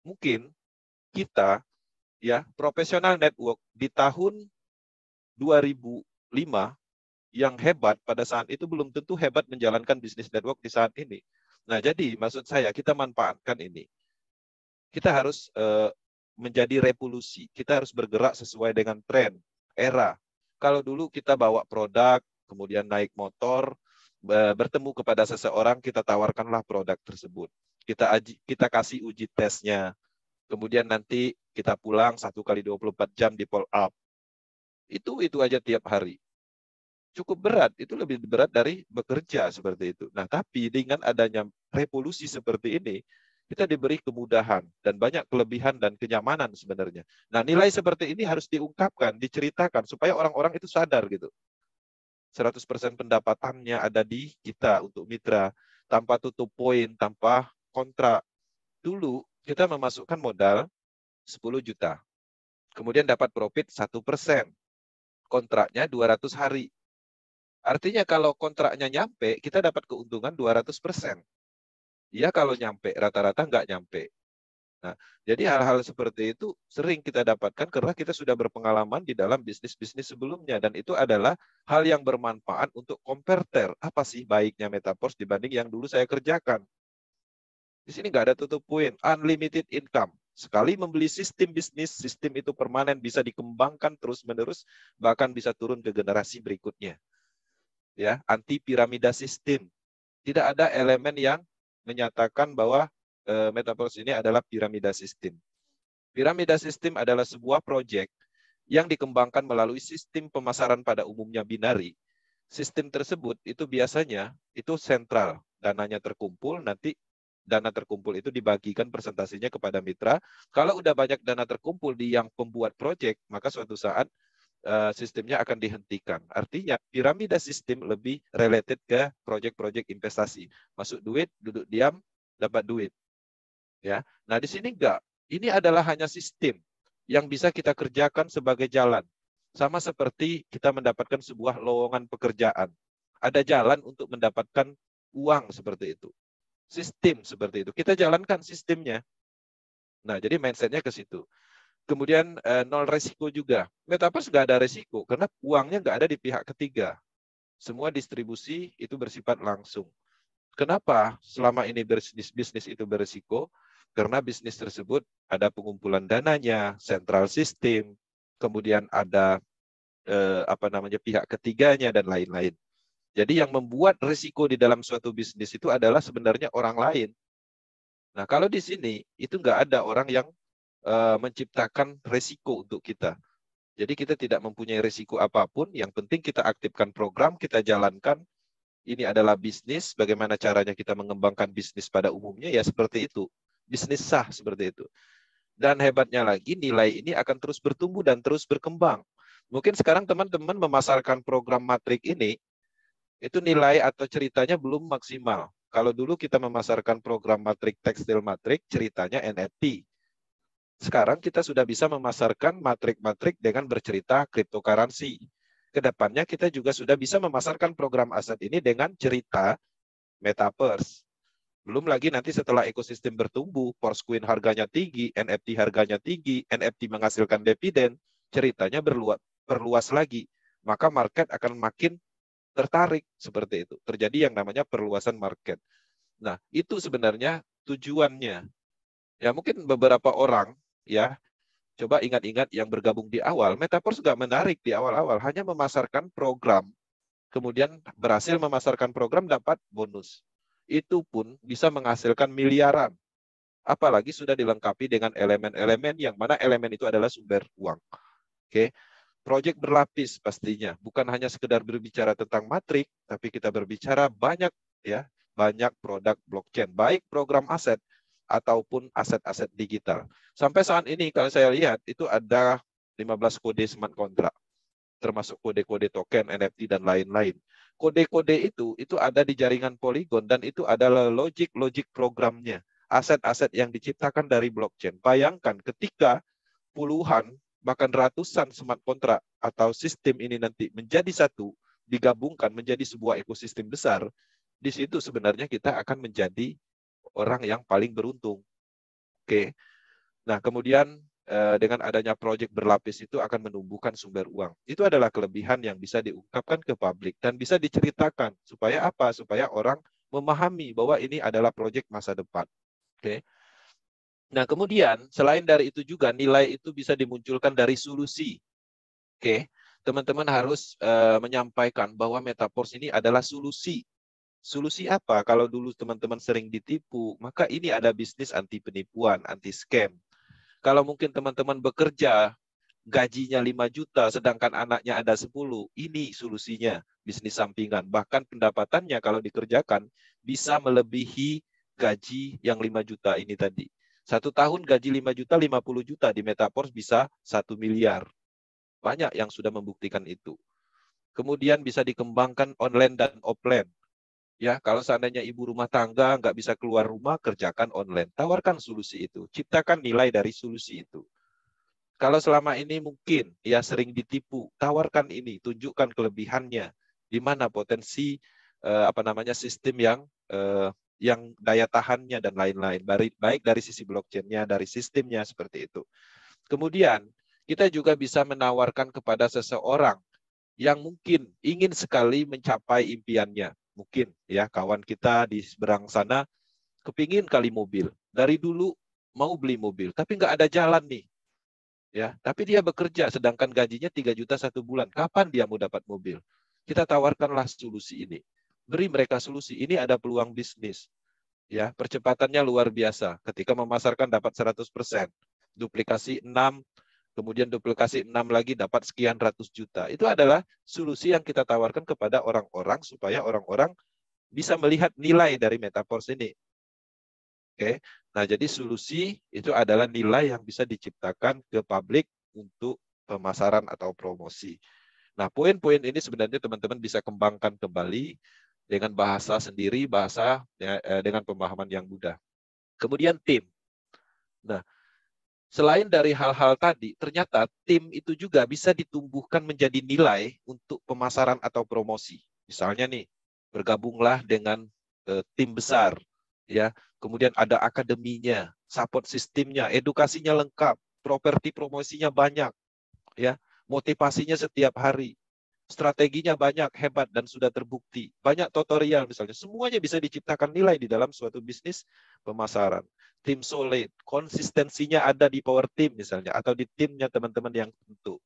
Speaker 2: Mungkin kita, ya, profesional network di tahun 2005 yang hebat pada saat itu belum tentu hebat menjalankan bisnis network di saat ini. Nah, jadi maksud saya kita manfaatkan ini. Kita harus menjadi revolusi. Kita harus bergerak sesuai dengan tren, era. Kalau dulu kita bawa produk, kemudian naik motor, bertemu kepada seseorang, kita tawarkanlah produk tersebut. Kita kasih uji tesnya. Kemudian nanti kita pulang 1 kali 24 jam di follow up. Itu aja tiap hari. Cukup berat, itu lebih berat dari bekerja seperti itu. Nah, tapi dengan adanya revolusi seperti ini, kita diberi kemudahan dan banyak kelebihan dan kenyamanan sebenarnya. Nah, nilai seperti ini harus diungkapkan, diceritakan supaya orang-orang itu sadar gitu. 100% pendapatannya ada di kita untuk mitra, tanpa tutup poin, tanpa kontrak. Dulu kita memasukkan modal 10 juta. Kemudian dapat profit 1%. Kontraknya 200 hari. Artinya kalau kontraknya nyampe, kita dapat keuntungan 200%. Ya kalau nyampe, rata-rata nggak nyampe. Nah, jadi hal-hal seperti itu sering kita dapatkan karena kita sudah berpengalaman di dalam bisnis-bisnis sebelumnya. Dan itu adalah hal yang bermanfaat untuk compare apa sih baiknya Metaverse dibanding yang dulu saya kerjakan. Di sini nggak ada tutup poin, unlimited income. Sekali membeli sistem bisnis, sistem itu permanen, bisa dikembangkan terus-menerus, bahkan bisa turun ke generasi berikutnya. Ya, anti piramida sistem. Tidak ada elemen yang menyatakan bahwa Metaverse ini adalah piramida sistem. Piramida sistem adalah sebuah proyek yang dikembangkan melalui sistem pemasaran pada umumnya binari. Sistem tersebut itu biasanya itu sentral, dananya terkumpul, nanti dana terkumpul itu dibagikan presentasinya kepada mitra. Kalau udah banyak dana terkumpul di yang pembuat proyek, maka suatu saat sistemnya akan dihentikan. Artinya piramida sistem lebih related ke proyek-proyek investasi. Masuk duit, duduk diam, dapat duit. Ya, nah di sini enggak. Ini adalah hanya sistem yang bisa kita kerjakan sebagai jalan. Sama seperti kita mendapatkan sebuah lowongan pekerjaan. Ada jalan untuk mendapatkan uang seperti itu. Sistem seperti itu. Kita jalankan sistemnya. Nah, jadi mindset-nya ke situ. Kemudian nol resiko juga. Metaverse nggak ada resiko karena uangnya nggak ada di pihak ketiga. Semua distribusi itu bersifat langsung. Kenapa selama ini bisnis itu berisiko? Karena bisnis tersebut ada pengumpulan dananya, central system, kemudian ada pihak ketiganya dan lain-lain. Jadi yang membuat risiko di dalam suatu bisnis itu adalah sebenarnya orang lain. Nah, kalau di sini itu nggak ada orang yang menciptakan risiko untuk kita. Jadi kita tidak mempunyai risiko apapun, yang penting kita aktifkan program, kita jalankan. Ini adalah bisnis, bagaimana caranya kita mengembangkan bisnis pada umumnya, ya seperti itu. Bisnis sah seperti itu. Dan hebatnya lagi, nilai ini akan terus bertumbuh dan terus berkembang. Mungkin sekarang teman-teman memasarkan program matrik ini, itu nilai atau ceritanya belum maksimal. Kalau dulu kita memasarkan program matrik tekstil matrik, ceritanya NFT. Sekarang kita sudah bisa memasarkan matrik-matrik dengan bercerita cryptocurrency. Kedepannya kita juga sudah bisa memasarkan program aset ini dengan cerita Metaverse. Belum lagi nanti setelah ekosistem bertumbuh, Forcecoin harganya tinggi, NFT harganya tinggi, NFT menghasilkan dividen, ceritanya berluas lagi. Maka market akan makin tertarik seperti itu. Terjadi yang namanya perluasan market. Nah, itu sebenarnya tujuannya. Ya mungkin beberapa orang ya coba ingat-ingat yang bergabung di awal, Metaverse nggak menarik di awal-awal, hanya memasarkan program. Kemudian berhasil memasarkan program dapat bonus. Itu pun bisa menghasilkan miliaran. Apalagi sudah dilengkapi dengan elemen-elemen yang mana elemen itu adalah sumber uang. Oke. Proyek berlapis pastinya, bukan hanya sekedar berbicara tentang matrik, tapi kita berbicara banyak produk blockchain, baik program aset ataupun aset-aset digital. Sampai saat ini kalau saya lihat itu ada 15 kode smart contract, termasuk kode-kode token, NFT dan lain-lain. Kode-kode itu ada di jaringan Polygon dan itu adalah logic programnya, aset-aset yang diciptakan dari blockchain. Bayangkan ketika puluhan bahkan ratusan smart contract atau sistem ini nanti menjadi satu, digabungkan menjadi sebuah ekosistem besar, di situ sebenarnya kita akan menjadi orang yang paling beruntung. Oke. Nah, kemudian dengan adanya proyek berlapis itu akan menumbuhkan sumber uang. Itu adalah kelebihan yang bisa diungkapkan ke publik dan bisa diceritakan. Supaya apa? Supaya orang memahami bahwa ini adalah proyek masa depan. Oke. Nah, kemudian selain dari itu juga nilai itu bisa dimunculkan dari solusi. Oke. teman-teman harus menyampaikan bahwa Metaverse ini adalah solusi. Solusi apa? Kalau dulu teman-teman sering ditipu, maka ini ada bisnis anti penipuan, anti scam. Kalau mungkin teman-teman bekerja, gajinya 5 juta, sedangkan anaknya ada 10, ini solusinya, bisnis sampingan. Bahkan pendapatannya kalau dikerjakan, bisa melebihi gaji yang 5 juta ini tadi. 1 tahun gaji 5 juta, 50 juta, di Metaverse bisa 1 miliar. Banyak yang sudah membuktikan itu. Kemudian bisa dikembangkan online dan offline. Ya, kalau seandainya ibu rumah tangga nggak bisa keluar rumah, kerjakan online. Tawarkan solusi itu. Ciptakan nilai dari solusi itu. Kalau selama ini mungkin ya sering ditipu, tawarkan ini, tunjukkan kelebihannya. Di mana potensi sistem yang daya tahannya dan lain-lain. Baik dari sisi blockchain-nya, dari sistemnya seperti itu. Kemudian kita juga bisa menawarkan kepada seseorang yang mungkin ingin sekali mencapai impiannya. Mungkin ya kawan kita di seberang sana kepingin kali mobil. Dari dulu mau beli mobil, tapi nggak ada jalan nih. Ya, tapi dia bekerja sedangkan gajinya 3 juta 1 bulan. Kapan dia mau dapat mobil? Kita tawarkanlah solusi ini. Beri mereka solusi. Ini ada peluang bisnis. Ya, percepatannya luar biasa. Ketika memasarkan dapat 100%. Duplikasi 6, kemudian duplikasi 6 lagi dapat sekian ratus juta. Itu adalah solusi yang kita tawarkan kepada orang-orang supaya orang-orang bisa melihat nilai dari Metaverse ini. Oke. Nah, jadi solusi itu adalah nilai yang bisa diciptakan ke publik untuk pemasaran atau promosi. Nah, poin-poin ini sebenarnya teman-teman bisa kembangkan kembali dengan bahasa sendiri, dengan pemahaman yang mudah. Kemudian tim. Nah, selain dari hal-hal tadi, ternyata tim itu juga bisa ditumbuhkan menjadi nilai untuk pemasaran atau promosi. Misalnya nih, bergabunglah dengan tim besar, ya. Kemudian ada akademinya, support sistemnya, edukasinya lengkap, properti promosinya banyak, ya. Motivasinya setiap hari, strateginya banyak, hebat dan sudah terbukti. Banyak tutorial misalnya, semuanya bisa diciptakan nilai di dalam suatu bisnis pemasaran. Tim solid, konsistensinya ada di power team misalnya, atau di timnya teman-teman yang tentu.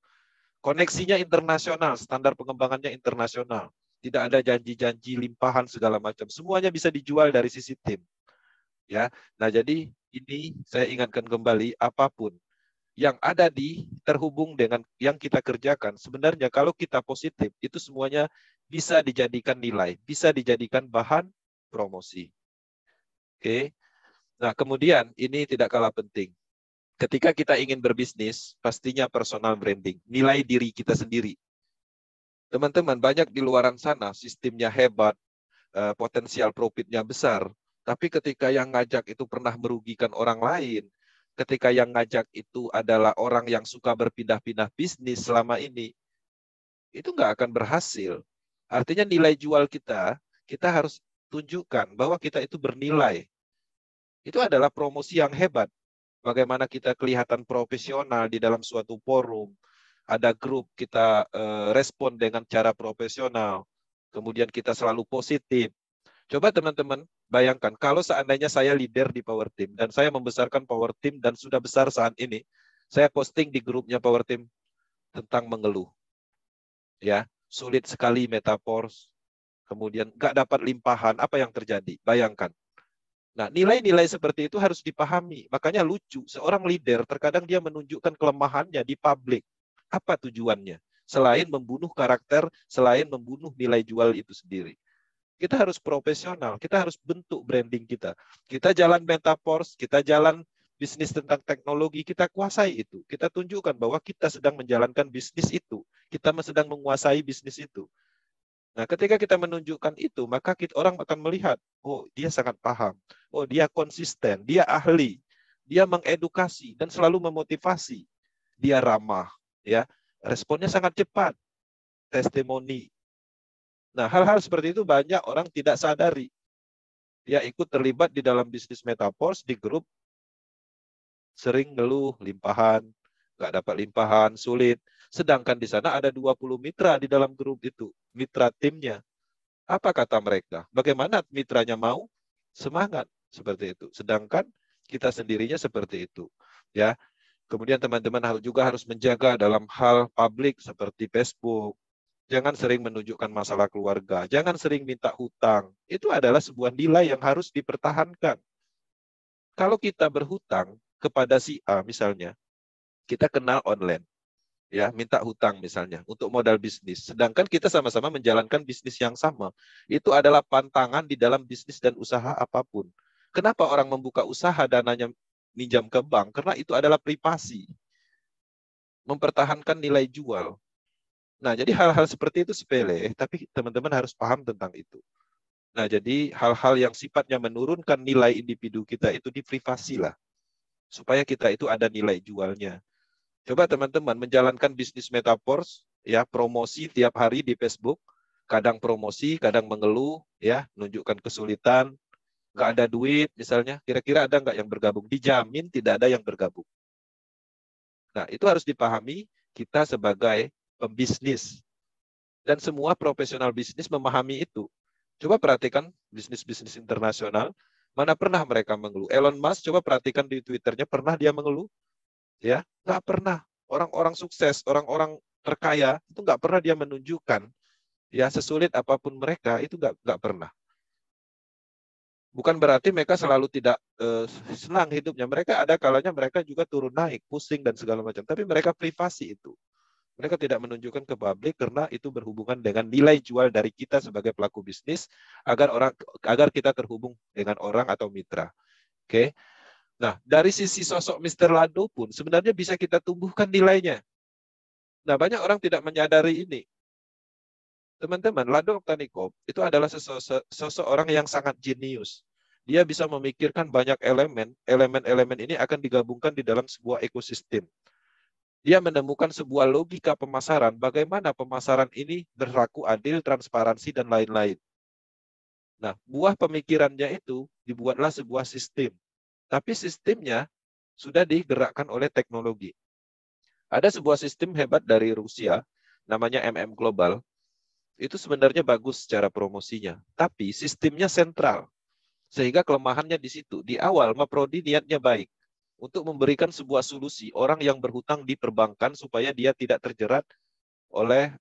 Speaker 2: Koneksinya internasional, standar pengembangannya internasional. Tidak ada janji-janji limpahan segala macam. Semuanya bisa dijual dari sisi tim. Ya, nah jadi ini saya ingatkan kembali, apapun yang ada terhubung dengan yang kita kerjakan, sebenarnya kalau kita positif, itu semuanya bisa dijadikan nilai, bisa dijadikan bahan promosi. Oke. Nah, kemudian ini tidak kalah penting. Ketika kita ingin berbisnis, pastinya personal branding, nilai diri kita sendiri. Teman-teman, banyak di luaran sana, sistemnya hebat, potensial profitnya besar, tapi ketika yang ngajak itu pernah merugikan orang lain, ketika yang ngajak itu adalah orang yang suka berpindah-pindah bisnis selama ini, itu nggak akan berhasil. Artinya nilai jual kita harus tunjukkan bahwa kita itu bernilai. Itu adalah promosi yang hebat. Bagaimana kita kelihatan profesional di dalam suatu forum, ada grup, kita respon dengan cara profesional, kemudian kita selalu positif. Coba teman-teman bayangkan, kalau seandainya saya leader di Power Team, dan saya membesarkan Power Team, dan sudah besar saat ini, saya posting di grupnya Power Team tentang mengeluh. Ya, sulit sekali Metaverse, kemudian nggak dapat limpahan, apa yang terjadi? Bayangkan. Nah, nilai-nilai seperti itu harus dipahami. Makanya lucu, seorang leader terkadang dia menunjukkan kelemahannya di publik. Apa tujuannya? Selain membunuh karakter, selain membunuh nilai jual itu sendiri. Kita harus profesional, kita harus bentuk branding kita. Kita jalan Metaverse, kita jalan bisnis tentang teknologi, kita kuasai itu. Kita tunjukkan bahwa kita sedang menjalankan bisnis itu. Kita sedang menguasai bisnis itu. Nah, ketika kita menunjukkan itu, maka orang akan melihat, oh dia sangat paham, oh dia konsisten, dia ahli, dia mengedukasi dan selalu memotivasi, dia ramah, ya, responnya sangat cepat, testimoni. Nah, hal-hal seperti itu banyak orang tidak sadari. Dia ikut terlibat di dalam bisnis Metaverse di grup, sering ngeluh, limpahan, nggak dapat limpahan, sulit. Sedangkan di sana ada 20 mitra di dalam grup itu, mitra timnya. Apa kata mereka? Bagaimana mitranya mau? Semangat seperti itu. Sedangkan kita sendirinya seperti itu. Ya. Kemudian teman-teman juga harus menjaga dalam hal publik seperti Facebook. Jangan sering menunjukkan masalah keluarga. Jangan sering minta hutang. Itu adalah sebuah nilai yang harus dipertahankan. Kalau kita berhutang kepada si A misalnya, kita kenal online, ya minta hutang misalnya untuk modal bisnis. Sedangkan kita sama-sama menjalankan bisnis yang sama. Itu adalah pantangan di dalam bisnis dan usaha apapun. Kenapa orang membuka usaha dananya minjam ke bank? Karena itu adalah privasi. Mempertahankan nilai jual. Nah, jadi hal-hal seperti itu sepele, tapi teman-teman harus paham tentang itu. Nah, jadi hal-hal yang sifatnya menurunkan nilai individu kita itu diprivasi lah. Supaya kita itu ada nilai jualnya. Coba teman-teman menjalankan bisnis metaverse, ya promosi tiap hari di Facebook, kadang promosi, kadang mengeluh, ya menunjukkan kesulitan, nggak ada duit misalnya, kira-kira ada nggak yang bergabung? Dijamin tidak ada yang bergabung. Nah, itu harus dipahami kita sebagai pembisnis. Dan semua profesional bisnis memahami itu. Coba perhatikan bisnis-bisnis internasional, mana pernah mereka mengeluh. Elon Musk, coba perhatikan di Twitternya, pernah dia mengeluh? Ya, nggak pernah. Orang-orang sukses, orang-orang terkaya, itu nggak pernah dia menunjukkan. Ya, sesulit apapun mereka, itu nggak pernah. Bukan berarti mereka selalu tidak senang hidupnya. Mereka ada kalanya mereka juga turun naik, pusing dan segala macam. Tapi mereka privasi itu. Mereka tidak menunjukkan ke publik karena itu berhubungan dengan nilai jual dari kita sebagai pelaku bisnis agar kita terhubung dengan orang atau mitra. Oke. Nah, dari sisi sosok Mr. Lado pun sebenarnya bisa kita tumbuhkan nilainya. Nah, banyak orang tidak menyadari ini. Teman-teman, Lado Oktanikov itu adalah seseorang yang sangat jenius. Dia bisa memikirkan banyak elemen. Elemen-elemen ini akan digabungkan di dalam sebuah ekosistem. Dia menemukan sebuah logika pemasaran, bagaimana pemasaran ini berlaku adil, transparansi, dan lain-lain. Nah, buah pemikirannya itu dibuatlah sebuah sistem. Tapi sistemnya sudah digerakkan oleh teknologi. Ada sebuah sistem hebat dari Rusia, namanya Global. Itu sebenarnya bagus secara promosinya. Tapi sistemnya sentral. Sehingga kelemahannya di situ. Di awal, Maprodi niatnya baik. Untuk memberikan sebuah solusi orang yang berhutang di perbankan supaya dia tidak terjerat oleh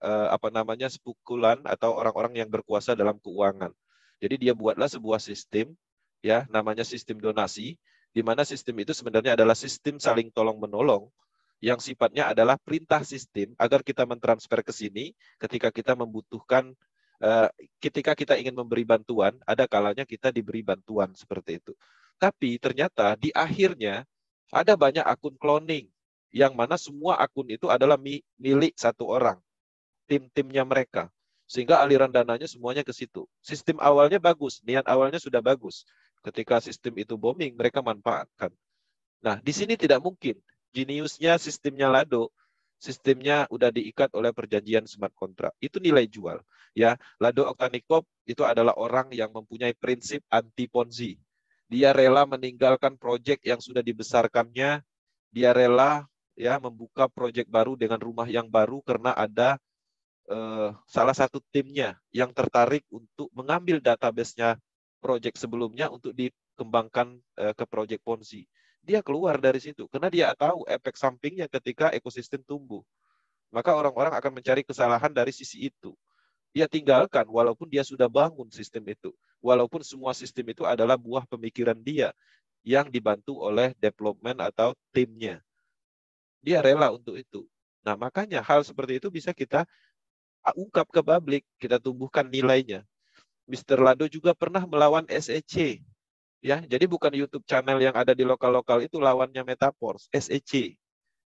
Speaker 2: spekulan atau orang-orang yang berkuasa dalam keuangan. Jadi dia buatlah sebuah sistem, ya namanya sistem donasi, di mana sistem itu sebenarnya adalah sistem saling tolong-menolong yang sifatnya adalah perintah sistem agar kita mentransfer ke sini ketika kita membutuhkan, ketika kita ingin memberi bantuan, ada kalanya kita diberi bantuan seperti itu. Tapi ternyata di akhirnya ada banyak akun cloning, yang mana semua akun itu adalah milik satu orang, tim-timnya mereka. Sehingga aliran dananya semuanya ke situ. Sistem awalnya bagus, niat awalnya sudah bagus. Ketika sistem itu booming, mereka manfaatkan. Nah, di sini tidak mungkin. Jeniusnya sistemnya Lado, sistemnya udah diikat oleh perjanjian smart contract. Itu nilai jual. Ya, Lado Oktanikov itu adalah orang yang mempunyai prinsip anti Ponzi. Dia rela meninggalkan proyek yang sudah dibesarkannya. Dia rela ya membuka proyek baru dengan rumah yang baru karena ada salah satu timnya yang tertarik untuk mengambil database-nya proyek sebelumnya untuk dikembangkan ke proyek Ponzi. Dia keluar dari situ karena dia tahu efek sampingnya ketika ekosistem tumbuh. Maka orang-orang akan mencari kesalahan dari sisi itu. Dia tinggalkan walaupun dia sudah bangun sistem itu. Walaupun semua sistem itu adalah buah pemikiran dia yang dibantu oleh development atau timnya. Dia rela untuk itu. Nah, makanya hal seperti itu bisa kita ungkap ke publik, kita tumbuhkan nilainya. Mr. Lado juga pernah melawan SEC. Ya, jadi bukan YouTube channel yang ada di lokal-lokal itu lawannya Metaverse, SEC.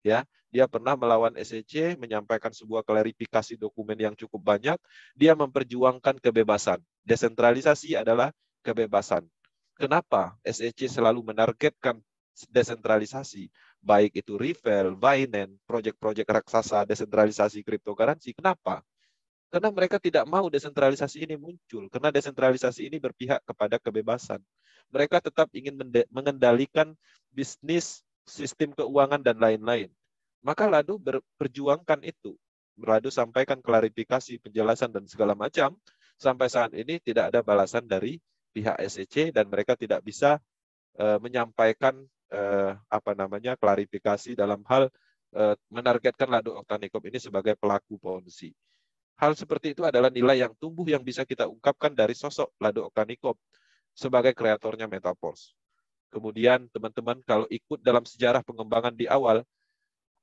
Speaker 2: Ya, dia pernah melawan SEC, menyampaikan sebuah klarifikasi dokumen yang cukup banyak. Dia memperjuangkan kebebasan. Desentralisasi adalah kebebasan. Kenapa SEC selalu menargetkan desentralisasi? Baik itu Ripple, Binance, proyek-proyek raksasa desentralisasi cryptocurrency. Kenapa? Karena mereka tidak mau desentralisasi ini muncul. Karena desentralisasi ini berpihak kepada kebebasan. Mereka tetap ingin mengendalikan bisnis, sistem keuangan, dan lain-lain. Maka Lado berperjuangkan itu. Lado sampaikan klarifikasi, penjelasan, dan segala macam. Sampai saat ini tidak ada balasan dari pihak SEC dan mereka tidak bisa menyampaikan klarifikasi dalam hal menargetkan Lado Oktanikop ini sebagai pelaku Ponzi. Hal seperti itu adalah nilai yang tumbuh yang bisa kita ungkapkan dari sosok Lado Oktanikop sebagai kreatornya Metaverse. Kemudian teman-teman kalau ikut dalam sejarah pengembangan di awal,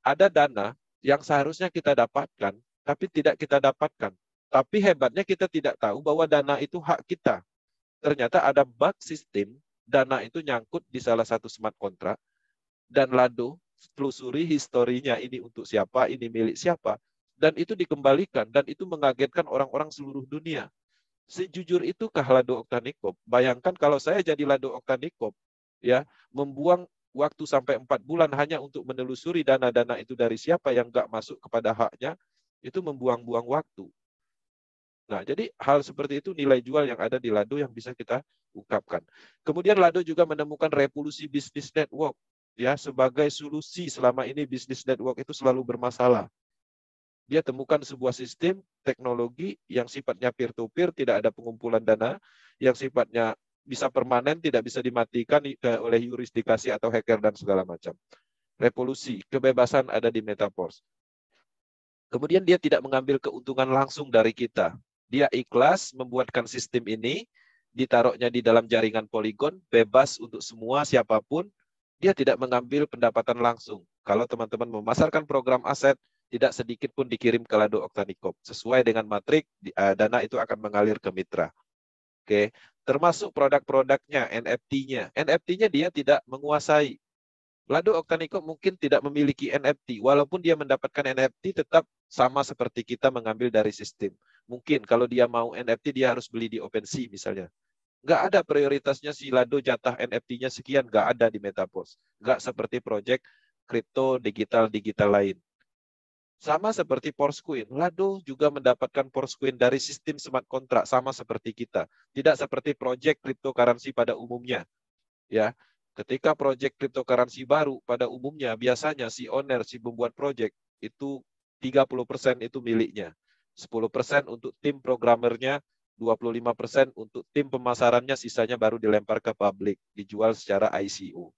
Speaker 2: ada dana yang seharusnya kita dapatkan, tapi tidak kita dapatkan. Tapi hebatnya kita tidak tahu bahwa dana itu hak kita. Ternyata ada bug sistem, dana itu nyangkut di salah satu smart contract, dan Lado telusuri historinya, ini untuk siapa, ini milik siapa, dan itu dikembalikan, dan itu mengagetkan orang-orang seluruh dunia. Sejujur itukah Lado Oktanikop? Bayangkan kalau saya jadi Lado Oktanikop, ya, membuang waktu sampai 4 bulan hanya untuk menelusuri dana-dana itu dari siapa yang nggak masuk kepada haknya, itu membuang-buang waktu. Nah, jadi hal seperti itu nilai jual yang ada di Lado yang bisa kita ungkapkan. Kemudian Lado juga menemukan revolusi bisnis network, ya, sebagai solusi selama ini bisnis network itu selalu bermasalah. Dia temukan sebuah sistem teknologi yang sifatnya peer-to-peer, tidak ada pengumpulan dana, yang sifatnya bisa permanen, tidak bisa dimatikan oleh yurisdikasi atau hacker dan segala macam. Revolusi, kebebasan ada di Metaverse. Kemudian dia tidak mengambil keuntungan langsung dari kita. Dia ikhlas membuatkan sistem ini, ditaruhnya di dalam jaringan Polygon, bebas untuk semua, siapapun. Dia tidak mengambil pendapatan langsung. Kalau teman-teman memasarkan program aset, tidak sedikit pun dikirim ke Lado Oktanikop. Sesuai dengan matrik, dana itu akan mengalir ke mitra. Oke, termasuk produk-produknya, NFT-nya. NFT-nya dia tidak menguasai. Lado Oktanikop mungkin tidak memiliki NFT. Walaupun dia mendapatkan NFT, tetap sama seperti kita mengambil dari sistem. Mungkin kalau dia mau NFT, dia harus beli di OpenSea misalnya. Nggak ada prioritasnya si Lado jatah NFT-nya sekian, nggak ada di Metaverse. Nggak seperti project kripto digital lain. Sama seperti Porscoin, Lado juga mendapatkan Porscoin dari sistem smart contract sama seperti kita. Tidak seperti project cryptocurrency pada umumnya. Ya, ketika project cryptocurrency baru pada umumnya biasanya si owner, si pembuat project itu 30% itu miliknya. 10% untuk tim programmernya, 25% untuk tim pemasarannya, sisanya baru dilempar ke publik, dijual secara ICO.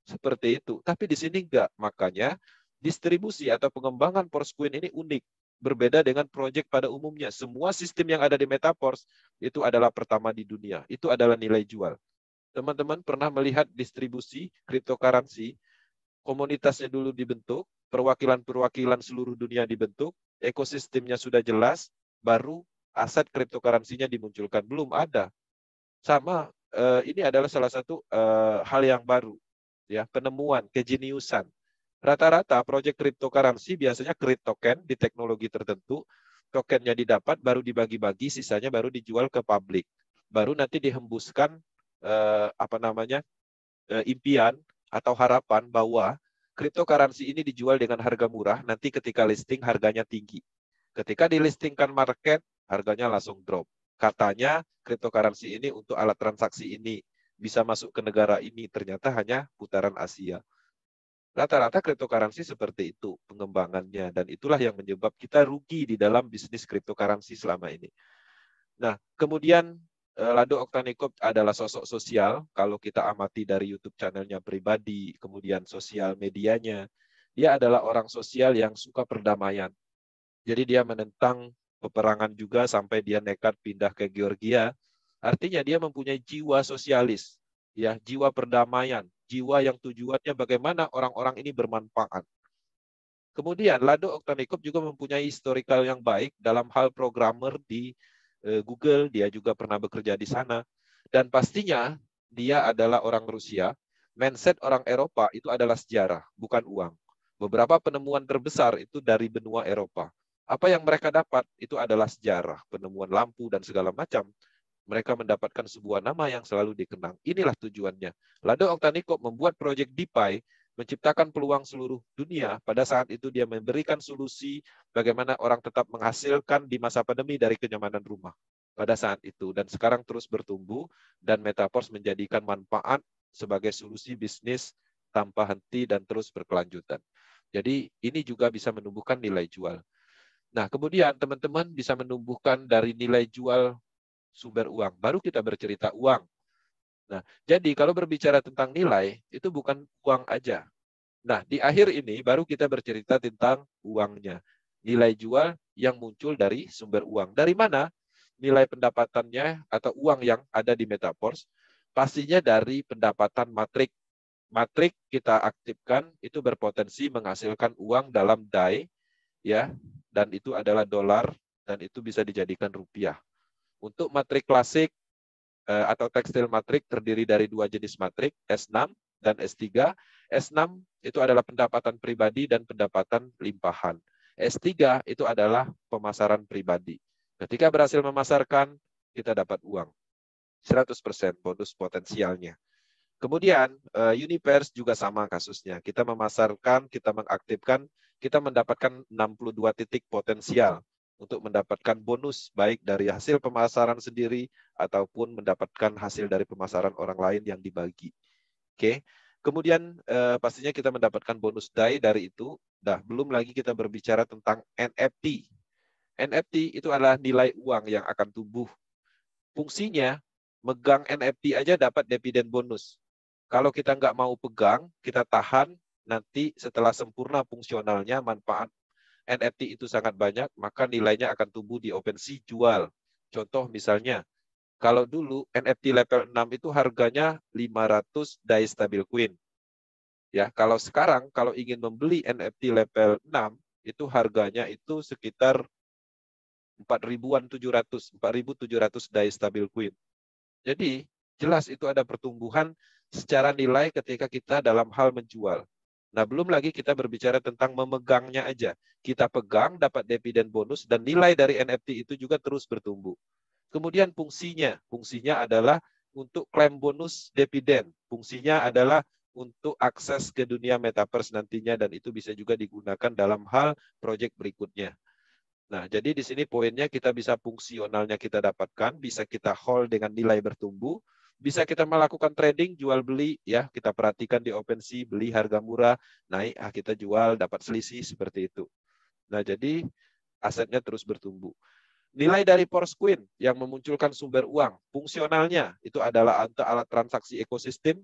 Speaker 2: Seperti itu. Tapi di sini enggak. Makanya distribusi atau pengembangan Porscoin ini unik. Berbeda dengan proyek pada umumnya. Semua sistem yang ada di Metaverse itu adalah pertama di dunia. Itu adalah nilai jual. Teman-teman pernah melihat distribusi cryptocurrency, komunitasnya dulu dibentuk, perwakilan-perwakilan seluruh dunia dibentuk, ekosistemnya sudah jelas, baru aset cryptocurrency-nya dimunculkan. Belum ada. Sama, ini adalah salah satu hal yang baru. Ya, penemuan, kejeniusan. Rata-rata proyek cryptocurrency biasanya create token di teknologi tertentu, tokennya didapat, baru dibagi-bagi, sisanya baru dijual ke publik. Baru nanti dihembuskan impian atau harapan bahwa cryptocurrency ini dijual dengan harga murah, nanti ketika listing harganya tinggi. Ketika dilistingkan market, harganya langsung drop. Katanya cryptocurrency ini untuk alat transaksi ini, bisa masuk ke negara ini, ternyata hanya putaran Asia. Rata-rata cryptocurrency seperti itu pengembangannya, dan itulah yang menyebab kita rugi di dalam bisnis cryptocurrency selama ini. Nah, kemudian Lado Oktanikop adalah sosok sosial. Kalau kita amati dari YouTube channelnya pribadi, kemudian sosial medianya, dia adalah orang sosial yang suka perdamaian. Jadi dia menentang peperangan juga sampai dia nekat pindah ke Georgia. Artinya dia mempunyai jiwa sosialis, ya, jiwa perdamaian, jiwa yang tujuannya bagaimana orang-orang ini bermanfaat. Kemudian Lado Oktanikop juga mempunyai historical yang baik dalam hal programmer di Google, dia juga pernah bekerja di sana. Dan pastinya dia adalah orang Rusia. Mindset orang Eropa itu adalah sejarah, bukan uang. Beberapa penemuan terbesar itu dari benua Eropa. Apa yang mereka dapat itu adalah sejarah, penemuan lampu dan segala macam. Mereka mendapatkan sebuah nama yang selalu dikenang. Inilah tujuannya. Lado Oktanikop membuat proyek DeFi, menciptakan peluang seluruh dunia. Pada saat itu dia memberikan solusi bagaimana orang tetap menghasilkan di masa pandemi dari kenyamanan rumah. Pada saat itu. Dan sekarang terus bertumbuh, dan Metaverse menjadikan manfaat sebagai solusi bisnis tanpa henti dan terus berkelanjutan. Jadi ini juga bisa menumbuhkan nilai jual. Nah, kemudian teman-teman bisa menumbuhkan dari nilai jual sumber uang. Baru kita bercerita uang. Nah, jadi kalau berbicara tentang nilai, itu bukan uang aja. Nah, di akhir ini baru kita bercerita tentang uangnya. Nilai jual yang muncul dari sumber uang. Dari mana nilai pendapatannya atau uang yang ada di Metaverse? Pastinya dari pendapatan matrik. Matrik kita aktifkan itu berpotensi menghasilkan uang dalam DAI, ya, dan itu adalah dolar, dan itu bisa dijadikan rupiah. Untuk matrik klasik atau tekstil matrik terdiri dari dua jenis matrik, S6 dan S3. S6 itu adalah pendapatan pribadi dan pendapatan limpahan. S3 itu adalah pemasaran pribadi. Ketika berhasil memasarkan, kita dapat uang. 100% bonus potensialnya. Kemudian Universe juga sama kasusnya. Kita memasarkan, kita mengaktifkan, kita mendapatkan 62 titik potensial untuk mendapatkan bonus baik dari hasil pemasaran sendiri ataupun mendapatkan hasil dari pemasaran orang lain yang dibagi. Oke. Kemudian pastinya kita mendapatkan bonus DAI dari itu. Nah, belum lagi kita berbicara tentang NFT. NFT itu adalah nilai uang yang akan tumbuh. Fungsinya megang NFT aja dapat dividen bonus. Kalau kita nggak mau pegang, kita tahan, nanti setelah sempurna fungsionalnya, manfaat NFT itu sangat banyak, maka nilainya akan tumbuh di OpenSea jual. Contoh misalnya, kalau dulu NFT level 6 itu harganya 500 DAI Stablecoin. Ya, kalau sekarang kalau ingin membeli NFT level 6 itu harganya itu sekitar 4.700 DAI Stablecoin. Jadi jelas itu ada pertumbuhan secara nilai ketika kita dalam hal menjual. Nah, belum lagi kita berbicara tentang memegangnya aja. Kita pegang, dapat dividen bonus, dan nilai dari NFT itu juga terus bertumbuh. Kemudian fungsinya adalah untuk klaim bonus dividen. Fungsinya adalah untuk akses ke dunia metaverse nantinya, dan itu bisa juga digunakan dalam hal proyek berikutnya. Nah, jadi di sini poinnya kita bisa fungsionalnya kita dapatkan, bisa kita hold dengan nilai bertumbuh, bisa kita melakukan trading, jual beli, ya kita perhatikan di OpenSea, beli harga murah, naik, kita jual, dapat selisih, seperti itu. Nah, jadi asetnya terus bertumbuh. Nilai dari Forsquin yang memunculkan sumber uang, fungsionalnya itu adalah alat transaksi ekosistem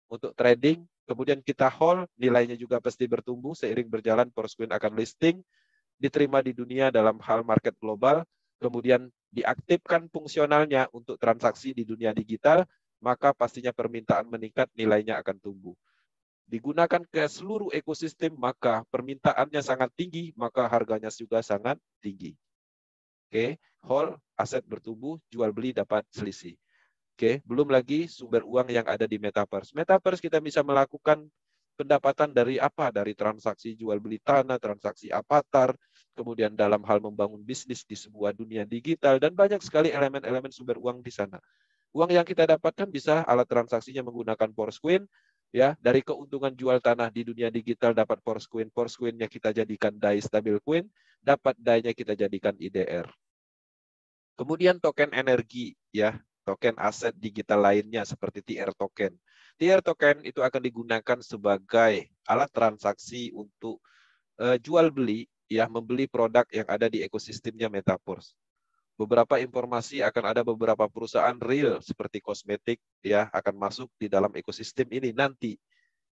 Speaker 2: untuk trading, kemudian kita hold, nilainya juga pasti bertumbuh, seiring berjalan Forsquin akan listing, diterima di dunia dalam hal market global, kemudian diaktifkan fungsionalnya untuk transaksi di dunia digital, maka pastinya permintaan meningkat, nilainya akan tumbuh. Digunakan ke seluruh ekosistem, maka permintaannya sangat tinggi, maka harganya juga sangat tinggi. Oke, hold, aset bertumbuh, jual beli dapat selisih. Oke, belum lagi sumber uang yang ada di Metaverse. Metaverse kita bisa melakukan pendapatan dari apa? Dari transaksi jual beli tanah, transaksi avatar, kemudian dalam hal membangun bisnis di sebuah dunia digital, dan banyak sekali elemen-elemen sumber uang di sana. Uang yang kita dapatkan bisa alat transaksinya menggunakan Forsquin, ya, dari keuntungan jual tanah di dunia digital dapat Forsquin, Forsquinnya kita jadikan DAI Stablecoin, dapat DAI-nya kita jadikan IDR. Kemudian token energi, ya, token aset digital lainnya seperti TR token. TR token itu akan digunakan sebagai alat transaksi untuk jual beli, ya, membeli produk yang ada di ekosistemnya Metaverse. Beberapa informasi akan ada beberapa perusahaan real seperti kosmetik, ya, akan masuk di dalam ekosistem ini nanti.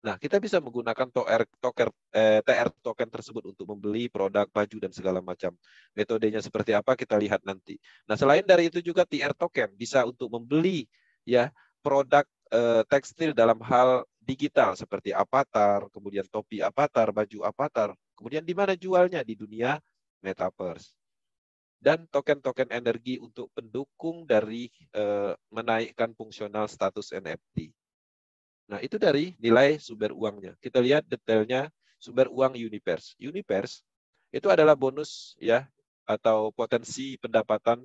Speaker 2: Nah, kita bisa menggunakan TR token tersebut untuk membeli produk, baju, dan segala macam. Metodenya seperti apa kita lihat nanti. Nah, selain dari itu juga TR token bisa untuk membeli, ya, produk tekstil dalam hal digital seperti avatar, kemudian topi avatar, baju avatar. Kemudian di mana jualnya? Di dunia Metaverse. Dan token-token energi untuk pendukung dari menaikkan fungsional status NFT. Nah, itu dari nilai sumber uangnya. Kita lihat detailnya sumber uang Universe. Universe itu adalah bonus, ya, atau potensi pendapatan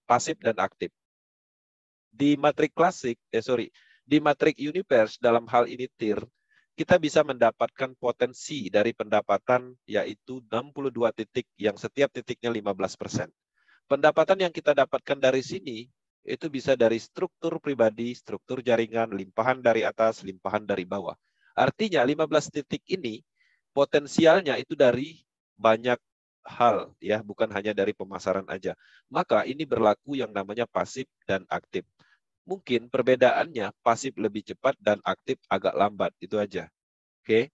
Speaker 2: pasif dan aktif. Di matrik klasik, di matrik Universe dalam hal ini TIR, kita bisa mendapatkan potensi dari pendapatan yaitu 62 titik yang setiap titiknya 15%. Pendapatan yang kita dapatkan dari sini itu bisa dari struktur pribadi, struktur jaringan, limpahan dari atas, limpahan dari bawah. Artinya 15 titik ini potensialnya itu dari banyak hal, ya, bukan hanya dari pemasaran aja. Maka ini berlaku yang namanya pasif dan aktif. Mungkin perbedaannya pasif lebih cepat dan aktif agak lambat, itu aja. Oke.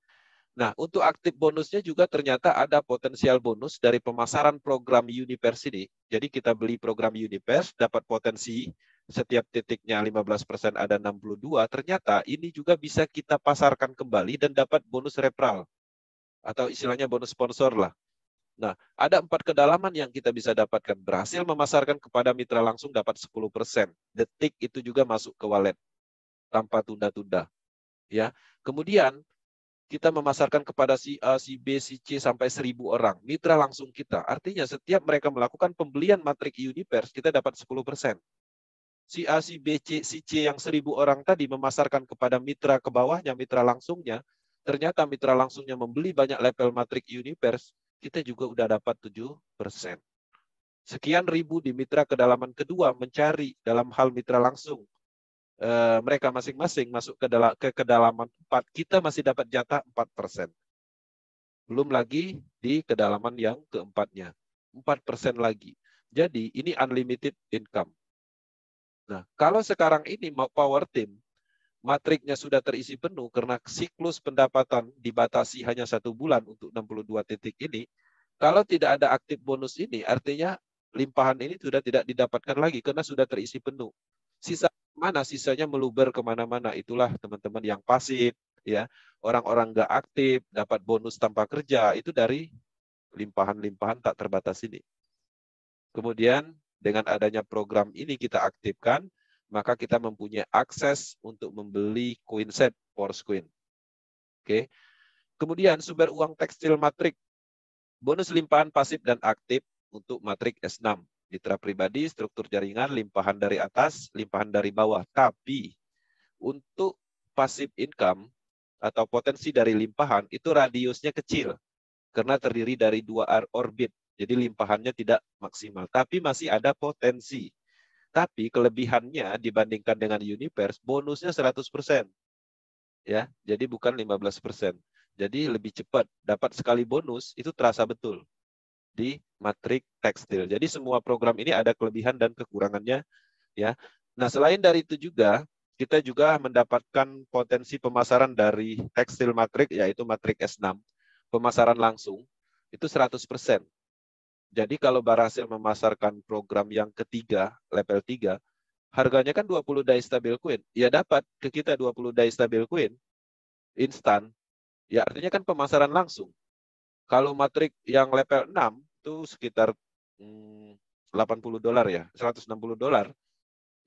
Speaker 2: Nah, untuk aktif bonusnya juga ternyata ada potensial bonus dari pemasaran program Universe ini. Jadi kita beli program Universe, dapat potensi setiap titiknya 15% ada 62, ternyata ini juga bisa kita pasarkan kembali dan dapat bonus referral. Atau istilahnya bonus sponsor lah. Nah, ada 4 kedalaman yang kita bisa dapatkan. Berhasil memasarkan kepada mitra langsung dapat 10%. Detik itu juga masuk ke wallet tanpa tunda-tunda. Ya. Kemudian kita memasarkan kepada si A, si B, si C sampai 1.000 orang. Mitra langsung kita. Artinya setiap mereka melakukan pembelian Matrix Universe, kita dapat 10%. Si A, si B, si C yang 1.000 orang tadi memasarkan kepada mitra ke bawahnya, mitra langsungnya. Ternyata mitra langsungnya membeli banyak level Matrix Universe, kita juga udah dapat 7%. Sekian ribu di mitra kedalaman kedua mencari dalam hal mitra langsung. Mereka masing-masing masuk ke kedalaman 4, kita masih dapat jatah 4%. Belum lagi di kedalaman yang keempatnya, 4% lagi. Jadi ini unlimited income. Nah, kalau sekarang ini mau power team, matriknya sudah terisi penuh karena siklus pendapatan dibatasi hanya 1 bulan untuk 62 titik ini, kalau tidak ada aktif bonus ini, artinya limpahan ini sudah tidak didapatkan lagi karena sudah terisi penuh. Sisa mana? Sisanya meluber kemana-mana. Itulah teman-teman yang pasif, ya, orang-orang nggak aktif dapat bonus tanpa kerja itu dari limpahan-limpahan tak terbatas ini. Kemudian dengan adanya program ini kita aktifkan, maka kita mempunyai akses untuk membeli koin set Force Coin. Oke. Kemudian sumber uang tekstil Matrix, bonus limpahan pasif dan aktif untuk Matrix S6. Mitra pribadi, struktur jaringan, limpahan dari atas, limpahan dari bawah. Tapi untuk passive income atau potensi dari limpahan itu radiusnya kecil karena terdiri dari 2 orbit. Jadi limpahannya tidak maksimal, tapi masih ada potensi. Tapi kelebihannya dibandingkan dengan Universe, bonusnya 100%. Ya, jadi bukan 15%. Jadi lebih cepat dapat sekali bonus itu terasa betul di Matrix Tekstil. Jadi semua program ini ada kelebihan dan kekurangannya, ya. Nah, selain dari itu juga kita juga mendapatkan potensi pemasaran dari Tekstil Matrix, yaitu Matrix S6. Pemasaran langsung itu 100%. Jadi kalau berhasil memasarkan program yang ketiga, level 3, harganya kan 20 DAI stabil coin. Ya dapat ke kita 20 DAI stabil coin instan. Ya artinya kan pemasaran langsung. Kalau Matrix yang level 6 itu sekitar $80 ya, $160.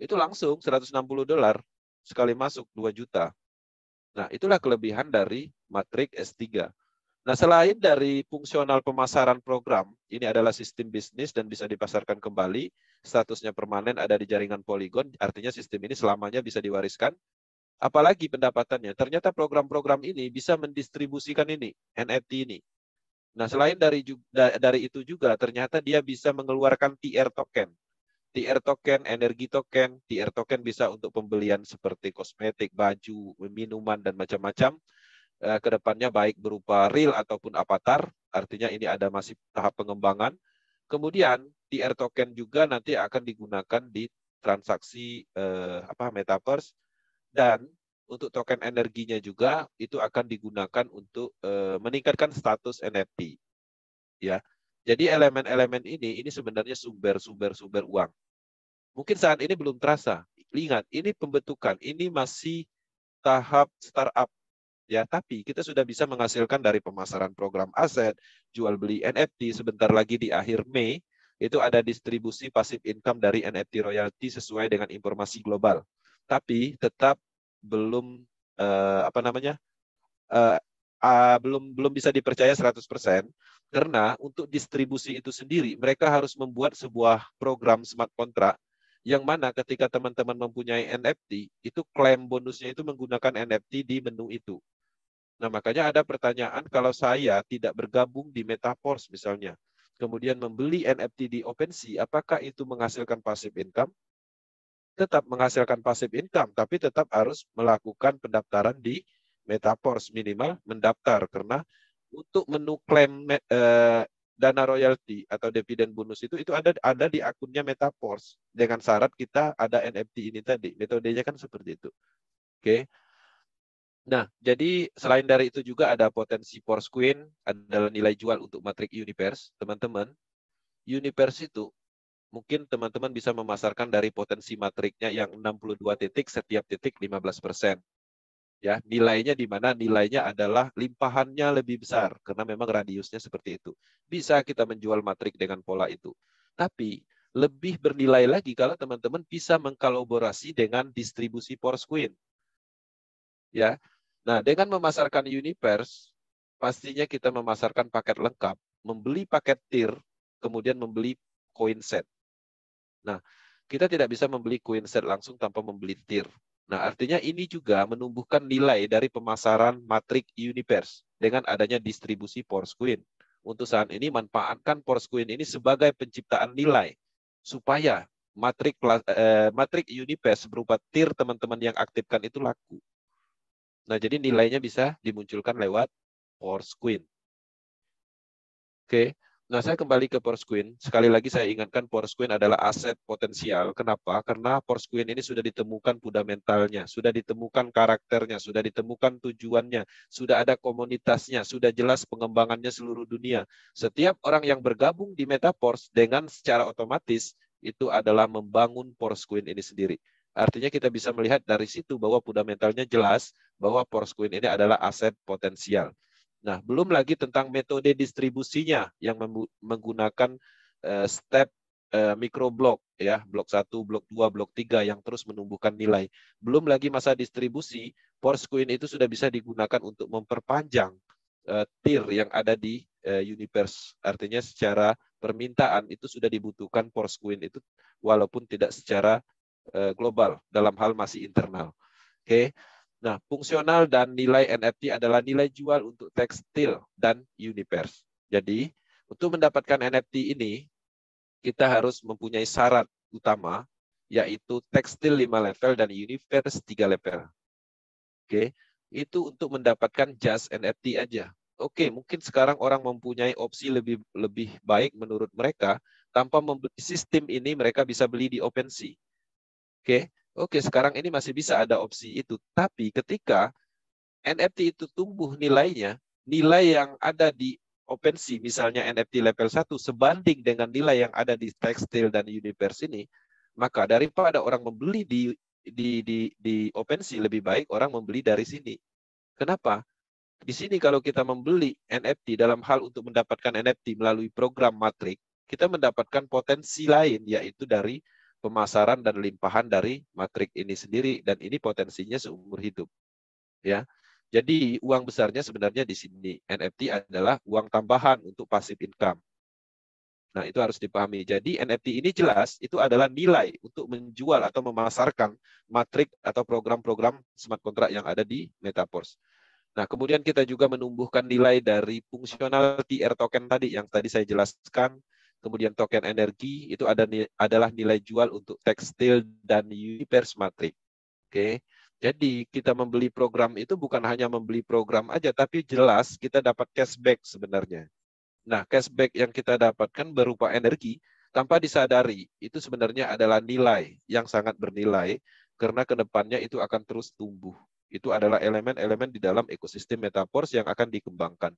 Speaker 2: Itu langsung $160 sekali masuk 2 juta. Nah, itulah kelebihan dari Matrix S3. Nah, selain dari fungsional pemasaran program, ini adalah sistem bisnis dan bisa dipasarkan kembali, statusnya permanen ada di jaringan Polygon, artinya sistem ini selamanya bisa diwariskan. Apalagi pendapatannya, ternyata program-program ini bisa mendistribusikan ini, NFT ini. Nah, selain dari itu juga, ternyata dia bisa mengeluarkan TR token. TR token, energi token, TR token bisa untuk pembelian seperti kosmetik, baju, minuman, dan macam-macam. Kedepannya baik berupa real ataupun avatar, artinya ini ada masih tahap pengembangan. Kemudian TR token juga nanti akan digunakan di transaksi metaverse, dan untuk token energinya juga itu akan digunakan untuk meningkatkan status NFT. Ya, jadi elemen-elemen ini sebenarnya sumber uang. Mungkin saat ini belum terasa. Ingat, ini pembentukan, ini masih tahap startup. Ya, tapi kita sudah bisa menghasilkan dari pemasaran program aset, jual beli NFT. Sebentar lagi di akhir Mei itu ada distribusi pasif income dari NFT royalty sesuai dengan informasi global. Tapi tetap belum belum bisa dipercaya 100%, karena untuk distribusi itu sendiri mereka harus membuat sebuah program smart contract yang mana ketika teman-teman mempunyai NFT itu klaim bonusnya itu menggunakan NFT di menu itu. Nah, makanya ada pertanyaan, kalau saya tidak bergabung di Metaverse misalnya, kemudian membeli NFT di OpenSea, apakah itu menghasilkan passive income? Tetap menghasilkan passive income, tapi tetap harus melakukan pendaftaran di Metaverse, minimal mendaftar, karena untuk menu klaim dana royalti atau dividen bonus itu ada di akunnya Metaforce dengan syarat kita ada NFT ini tadi. Metodenya kan seperti itu. Oke. Nah, jadi selain dari itu juga ada potensi Forsqueen, adalah nilai jual untuk matrik Universe. Teman-teman, Universe itu mungkin teman-teman bisa memasarkan dari potensi matriknya yang 62 titik, setiap titik 15%. Ya, nilainya di mana? Nilainya adalah limpahannya lebih besar karena memang radiusnya seperti itu. Bisa kita menjual matrik dengan pola itu. Tapi lebih bernilai lagi kalau teman-teman bisa mengkolaborasi dengan distribusi Forsqueen. Ya. Nah, dengan memasarkan Universe, pastinya kita memasarkan paket lengkap, membeli paket tier, kemudian membeli coin set. Nah, kita tidak bisa membeli coin set langsung tanpa membeli tier. Nah, artinya ini juga menumbuhkan nilai dari pemasaran matrik Universe dengan adanya distribusi Forsqueen. Untuk saat ini, manfaatkan Forsqueen ini sebagai penciptaan nilai supaya matrik Universe berupa tier teman-teman yang aktifkan itu laku. Nah, jadi nilainya bisa dimunculkan lewat Forsqueen. Oke. Nah, saya kembali ke Forsqueen. Sekali lagi saya ingatkan Forsqueen adalah aset potensial. Kenapa? Karena Forsqueen ini sudah ditemukan fundamentalnya, sudah ditemukan karakternya, sudah ditemukan tujuannya, sudah ada komunitasnya, sudah jelas pengembangannya seluruh dunia. Setiap orang yang bergabung di Metaverse dengan secara otomatis itu adalah membangun Forsqueen ini sendiri. Artinya kita bisa melihat dari situ bahwa fundamentalnya jelas bahwa Forsqueen ini adalah aset potensial. Nah, belum lagi tentang metode distribusinya yang menggunakan step mikroblok, ya, blok 1, blok 2, blok 3 yang terus menumbuhkan nilai. Belum lagi masa distribusi, Forsqueen itu sudah bisa digunakan untuk memperpanjang tier yang ada di Universe. Artinya secara permintaan itu sudah dibutuhkan Forsqueen itu walaupun tidak secara global, dalam hal masih internal. Oke. Nah, fungsional dan nilai NFT adalah nilai jual untuk tekstil dan Universe. Jadi, untuk mendapatkan NFT ini, kita harus mempunyai syarat utama, yaitu tekstil 5 level dan Universe 3 level. Oke. Itu untuk mendapatkan just NFT aja. Oke, mungkin sekarang orang mempunyai opsi lebih baik menurut mereka, tanpa membeli sistem ini mereka bisa beli di OpenSea. Oke, sekarang ini masih bisa ada opsi itu. Tapi ketika NFT itu tumbuh nilainya, nilai yang ada di OpenSea, misalnya NFT level 1, sebanding dengan nilai yang ada di tekstil dan Universe ini, maka daripada orang membeli di OpenSea, lebih baik orang membeli dari sini. Kenapa? Di sini kalau kita membeli NFT dalam hal untuk mendapatkan NFT melalui program matrik, kita mendapatkan potensi lain, yaitu dari pemasaran dan limpahan dari matrik ini sendiri, dan ini potensinya seumur hidup. Ya, jadi uang besarnya sebenarnya di sini. NFT adalah uang tambahan untuk passive income. Nah, itu harus dipahami. Jadi NFT ini jelas itu adalah nilai untuk menjual atau memasarkan matrik atau program-program smart contract yang ada di Metaverse. Nah, kemudian kita juga menumbuhkan nilai dari fungsional TR token tadi yang tadi saya jelaskan. Kemudian token energi itu adalah nilai jual untuk tekstil dan Universe matrik. Oke. Jadi kita membeli program itu bukan hanya membeli program aja, tapi jelas kita dapat cashback sebenarnya. Nah, cashback yang kita dapatkan berupa energi, tanpa disadari, itu sebenarnya adalah nilai yang sangat bernilai, karena kedepannya itu akan terus tumbuh. Itu adalah elemen-elemen di dalam ekosistem Metaverse yang akan dikembangkan.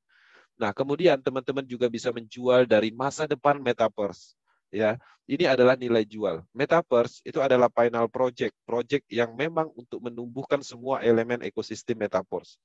Speaker 2: Nah, kemudian teman-teman juga bisa menjual dari masa depan Metaverse. Ya, ini adalah nilai jual. Metaverse itu adalah final project yang memang untuk menumbuhkan semua elemen ekosistem Metaverse.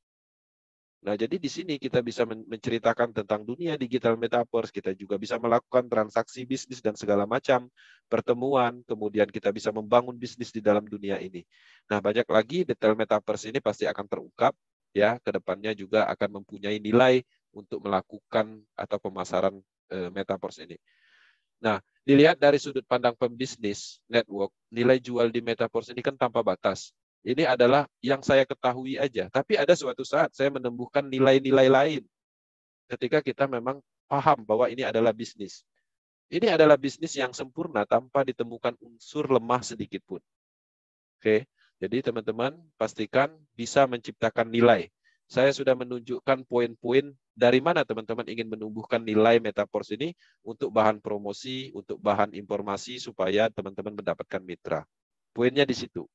Speaker 2: Nah, jadi di sini kita bisa menceritakan tentang dunia digital Metaverse, kita juga bisa melakukan transaksi bisnis dan segala macam pertemuan, kemudian kita bisa membangun bisnis di dalam dunia ini. Nah, banyak lagi detail Metaverse ini pasti akan terungkap, ya, ke depannya juga akan mempunyai nilai untuk melakukan atau pemasaran Metaverse ini. Nah, dilihat dari sudut pandang pembisnis network, nilai jual di Metaverse ini kan tanpa batas. Ini adalah yang saya ketahui aja. Tapi ada suatu saat saya menemukan nilai-nilai lain ketika kita memang paham bahwa ini adalah bisnis. Ini adalah bisnis yang sempurna tanpa ditemukan unsur lemah sedikit pun. Oke, jadi teman-teman pastikan bisa menciptakan nilai. Saya sudah menunjukkan poin-poin dari mana teman-teman ingin menumbuhkan nilai Metaverse ini untuk bahan promosi, untuk bahan informasi supaya teman-teman mendapatkan mitra. Poinnya di situ.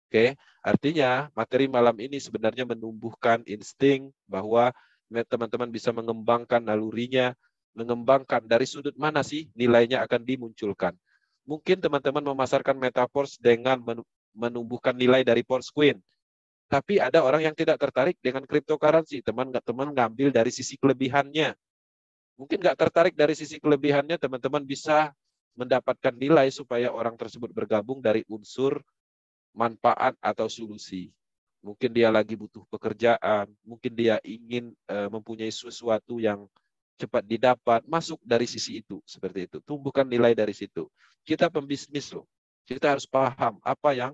Speaker 2: Oke, artinya materi malam ini sebenarnya menumbuhkan insting bahwa teman-teman bisa mengembangkan nalurinya, mengembangkan dari sudut mana sih nilainya akan dimunculkan. Mungkin teman-teman memasarkan Metaverse dengan menumbuhkan nilai dari Queen. Tapi ada orang yang tidak tertarik dengan cryptocurrency. Teman-teman ngambil dari sisi kelebihannya. Mungkin nggak tertarik dari sisi kelebihannya, teman-teman bisa mendapatkan nilai supaya orang tersebut bergabung dari unsur manfaat atau solusi. Mungkin dia lagi butuh pekerjaan, mungkin dia ingin mempunyai sesuatu yang cepat didapat, masuk dari sisi itu, seperti itu. Tumbuhkan nilai dari situ. Kita pembisnis loh. Kita harus paham apa yang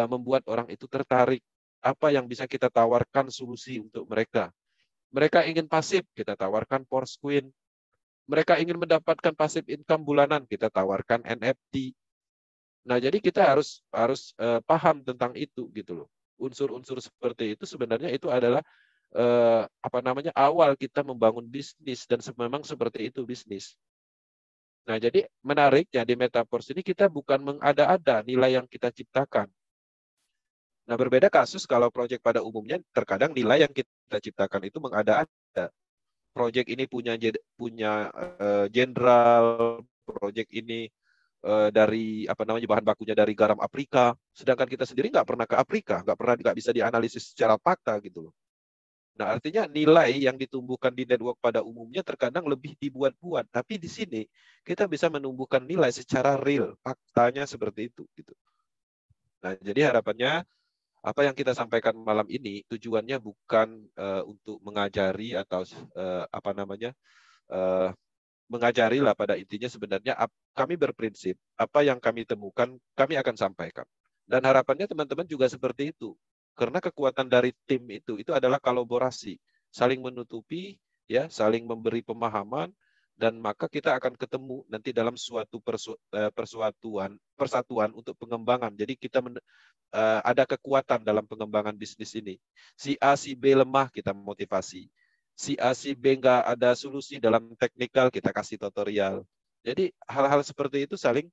Speaker 2: membuat orang itu tertarik. Apa yang bisa kita tawarkan solusi untuk mereka. Mereka ingin pasif, kita tawarkan Queen. Mereka ingin mendapatkan pasif income bulanan, kita tawarkan NFT. Nah, jadi kita harus paham tentang itu gitu loh. Unsur-unsur seperti itu sebenarnya itu adalah awal kita membangun bisnis, dan memang seperti itu bisnis. Nah, jadi menariknya di Metaverse ini kita bukan mengada-ada nilai yang kita ciptakan. Nah, berbeda kasus kalau proyek pada umumnya, terkadang nilai yang kita ciptakan itu mengada-ada. Proyek ini punya jenderal, proyek ini dari bahan bakunya dari garam Afrika, sedangkan kita sendiri nggak pernah ke Afrika, nggak bisa dianalisis secara fakta gitu loh. Nah, artinya nilai yang ditumbuhkan di network pada umumnya terkadang lebih dibuat-buat, tapi di sini kita bisa menumbuhkan nilai secara real, faktanya seperti itu gitu. Nah, jadi harapannya apa yang kita sampaikan malam ini tujuannya bukan untuk mengajari atau mengajari lah, pada intinya sebenarnya kami berprinsip apa yang kami temukan kami akan sampaikan, dan harapannya teman-teman juga seperti itu, karena kekuatan dari tim itu adalah kolaborasi, saling menutupi, ya, saling memberi pemahaman, dan maka kita akan ketemu nanti dalam suatu persatuan untuk pengembangan. Jadi kita ada kekuatan dalam pengembangan bisnis ini. Si A, si B lemah, kita motivasi. Si A, si B nggak ada solusi dalam teknikal, kita kasih tutorial. Jadi hal-hal seperti itu saling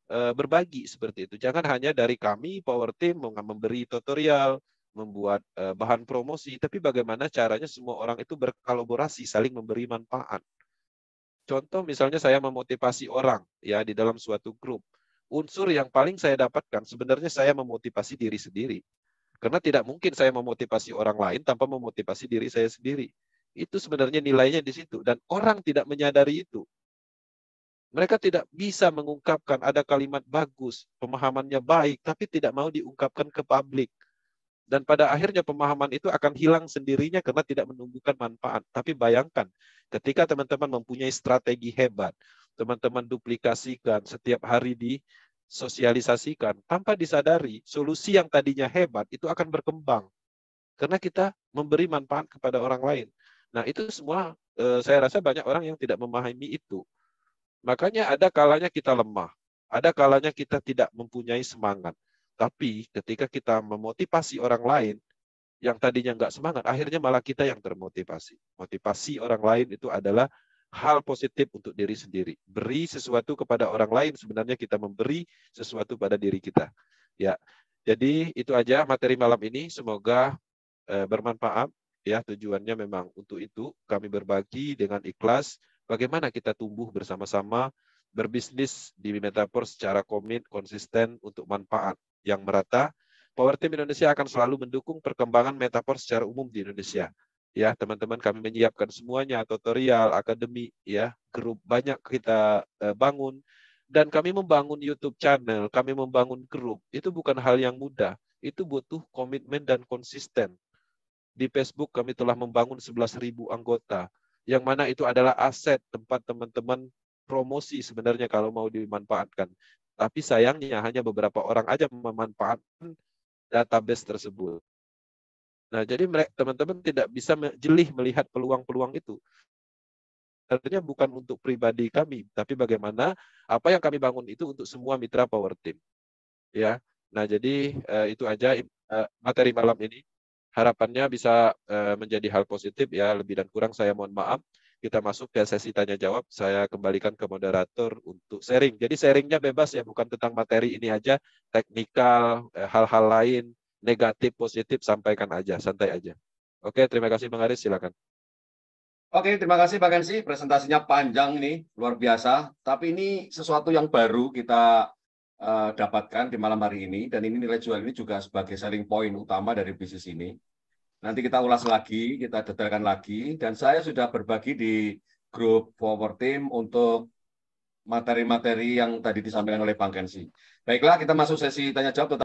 Speaker 2: berbagi seperti itu. Jangan hanya dari kami, Power Team, memberi tutorial, membuat bahan promosi, tapi bagaimana caranya semua orang itu berkolaborasi, saling memberi manfaat. Contoh misalnya saya memotivasi orang ya di dalam suatu grup. Unsur yang paling saya dapatkan sebenarnya saya memotivasi diri sendiri. Karena tidak mungkin saya memotivasi orang lain tanpa memotivasi diri saya sendiri. Itu sebenarnya nilainya di situ. Dan orang tidak menyadari itu. Mereka tidak bisa mengungkapkan, ada kalimat bagus, pemahamannya baik, tapi tidak mau diungkapkan ke publik. Dan pada akhirnya pemahaman itu akan hilang sendirinya karena tidak menumbuhkan manfaat. Tapi bayangkan, ketika teman-teman mempunyai strategi hebat, teman-teman duplikasikan setiap hari disosialisasikan, tanpa disadari, solusi yang tadinya hebat itu akan berkembang. Karena kita memberi manfaat kepada orang lain. Nah, itu semua saya rasa banyak orang yang tidak memahami itu. Makanya ada kalanya kita lemah, ada kalanya kita tidak mempunyai semangat. Tapi ketika kita memotivasi orang lain yang tadinya nggak semangat, akhirnya malah kita yang termotivasi. Motivasi orang lain itu adalah hal positif untuk diri sendiri. Beri sesuatu kepada orang lain, sebenarnya kita memberi sesuatu pada diri kita. Ya, jadi itu aja materi malam ini. Semoga bermanfaat. Ya, tujuannya memang untuk itu. Kami berbagi dengan ikhlas bagaimana kita tumbuh bersama-sama berbisnis di Metaverse secara komit, konsisten untuk manfaat yang merata. Power Team Indonesia akan selalu mendukung perkembangan Metaverse secara umum di Indonesia. Ya, teman-teman, kami menyiapkan semuanya, tutorial, akademi, ya, grup banyak kita bangun, dan kami membangun YouTube channel, kami membangun grup. Itu bukan hal yang mudah. Itu butuh komitmen dan konsisten. Di Facebook kami telah membangun 11.000 anggota, yang mana itu adalah aset tempat teman-teman promosi sebenarnya kalau mau dimanfaatkan. Tapi sayangnya hanya beberapa orang aja memanfaatkan database tersebut. Nah, jadi teman-teman tidak bisa jeli melihat peluang-peluang itu. Artinya bukan untuk pribadi kami, tapi bagaimana apa yang kami bangun itu untuk semua mitra Power Team. Ya. Nah, jadi itu aja materi malam ini. harapannya bisa menjadi hal positif ya. Lebih dan kurang saya mohon maaf. Kita masuk ke sesi tanya jawab. Saya kembalikan ke moderator untuk sharing. Jadi sharingnya bebas ya, bukan tentang materi ini aja, teknikal, hal-hal lain, negatif, positif, sampaikan aja, santai aja. Oke, terima kasih Bang Aris, silakan.
Speaker 1: Oke, terima kasih Pak Kensi. Presentasinya panjang ini, luar biasa. Tapi ini sesuatu yang baru kita dapatkan di malam hari ini. Dan ini nilai jual ini juga sebagai selling point utama dari bisnis ini. Nanti kita ulas lagi, kita detailkan lagi. Dan saya sudah berbagi di grup Power Team untuk materi-materi yang tadi disampaikan oleh Bang Kensi. Baiklah, kita masuk sesi tanya jawab.